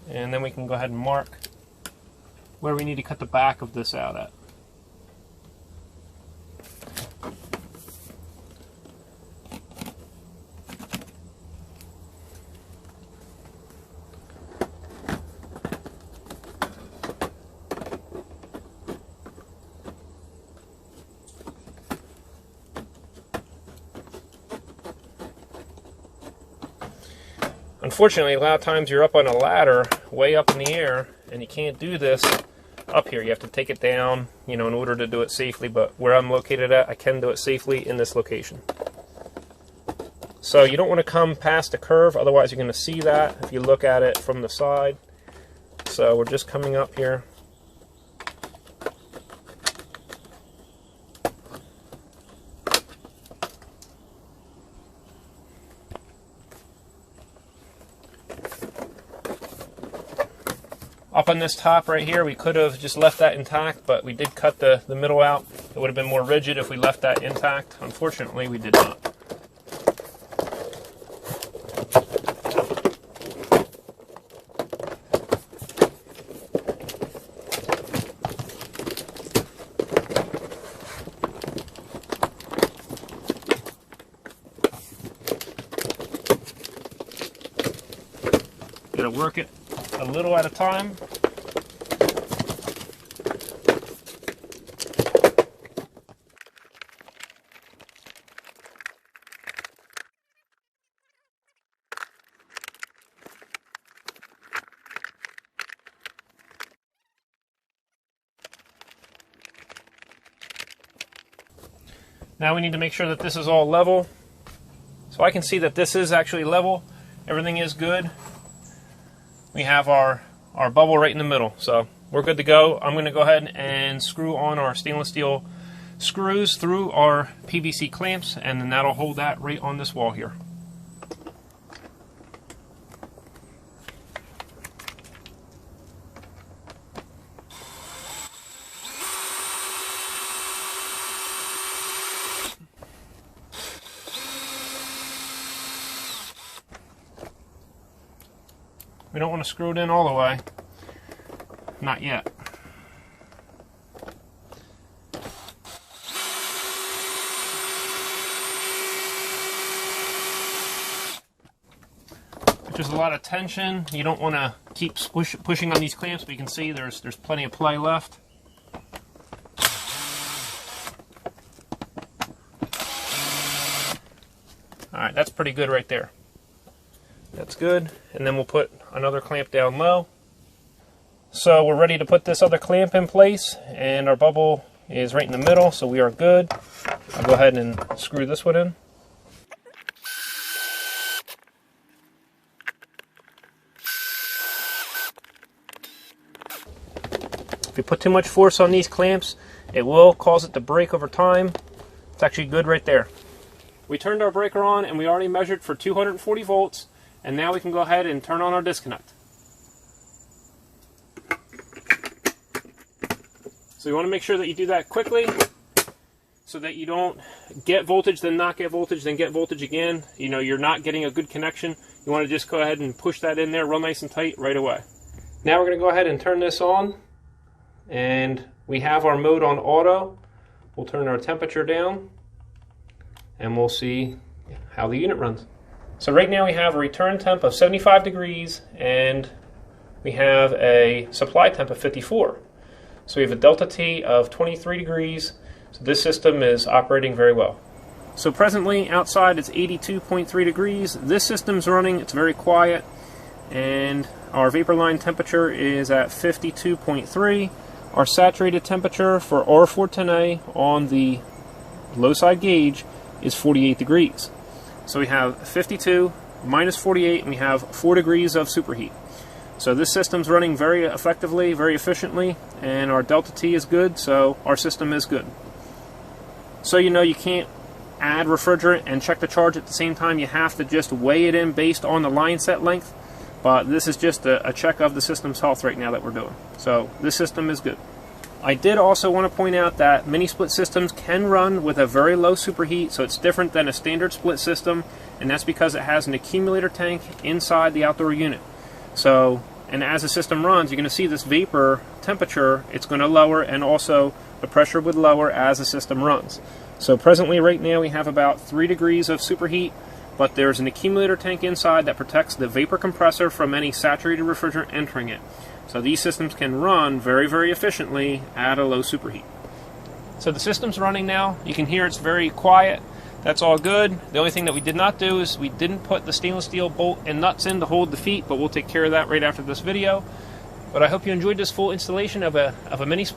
And then we can go ahead and mark where we need to cut the back of this out at. Unfortunately, a lot of times you're up on a ladder way up in the air and you can't do this up here. You have to take it down, you know, in order to do it safely, but where I'm located at, I can do it safely in this location. So you don't want to come past the curve, otherwise you're going to see that if you look at it from the side. So we're just coming up here. Up on this top right here, we could have just left that intact, but we did cut the middle out. It would have been more rigid if we left that intact. Unfortunately, we did not. Gotta work it a little at a time. Now we need to make sure that this is all level. So I can see that this is actually level. Everything is good. We have our bubble right in the middle, so we're good to go. I'm going to go ahead and screw on our stainless steel screws through our PVC clamps, and then that'll hold that right on this wall here. We don't want to screw it in all the way. Not yet. If there's a lot of tension, you don't want to keep pushing on these clamps, but you can see there's plenty of play left. Alright, that's pretty good right there. That's good. And then we'll put another clamp down low. So we're ready to put this other clamp in place, and our bubble is right in the middle, so we are good. I'll go ahead and screw this one in. If you put too much force on these clamps, it will cause it to break over time. It's actually good right there. We turned our breaker on and we already measured for 240 volts, and now we can go ahead and turn on our disconnect. So you want to make sure that you do that quickly so that you don't get voltage, then not get voltage, then get voltage again. You know, you're not getting a good connection. You want to just go ahead and push that in there real nice and tight right away. Now we're going to go ahead and turn this on, and we have our mode on auto. We'll turn our temperature down, and we'll see how the unit runs. So right now we have a return temp of 75 degrees, and we have a supply temp of 54. So we have a delta T of 23 degrees. So this system is operating very well. So presently outside it's 82.3 degrees. This system's running, it's very quiet, and our vapor line temperature is at 52.3. Our saturated temperature for R410A on the low side gauge is 48 degrees. So we have 52 minus 48, and we have 4 degrees of superheat. So this system's running very effectively, very efficiently, and our delta T is good, so our system is good. So you know you can't add refrigerant and check the charge at the same time. You have to just weigh it in based on the line set length. But this is just a check of the system's health right now that we're doing. So this system is good. I did also want to point out that mini split systems can run with a very low superheat, so it's different than a standard split system, and that's because it has an accumulator tank inside the outdoor unit. So, and as the system runs, you're going to see this vapor temperature, it's going to lower, and also the pressure would lower as the system runs. So presently right now we have about 3 degrees of superheat, but there's an accumulator tank inside that protects the vapor compressor from any saturated refrigerant entering it. So these systems can run very, very efficiently at a low superheat. So the system's running now. You can hear it's very quiet. That's all good. The only thing that we did not do is we didn't put the stainless steel bolt and nuts in to hold the feet, but we'll take care of that right after this video. But I hope you enjoyed this full installation of a mini split.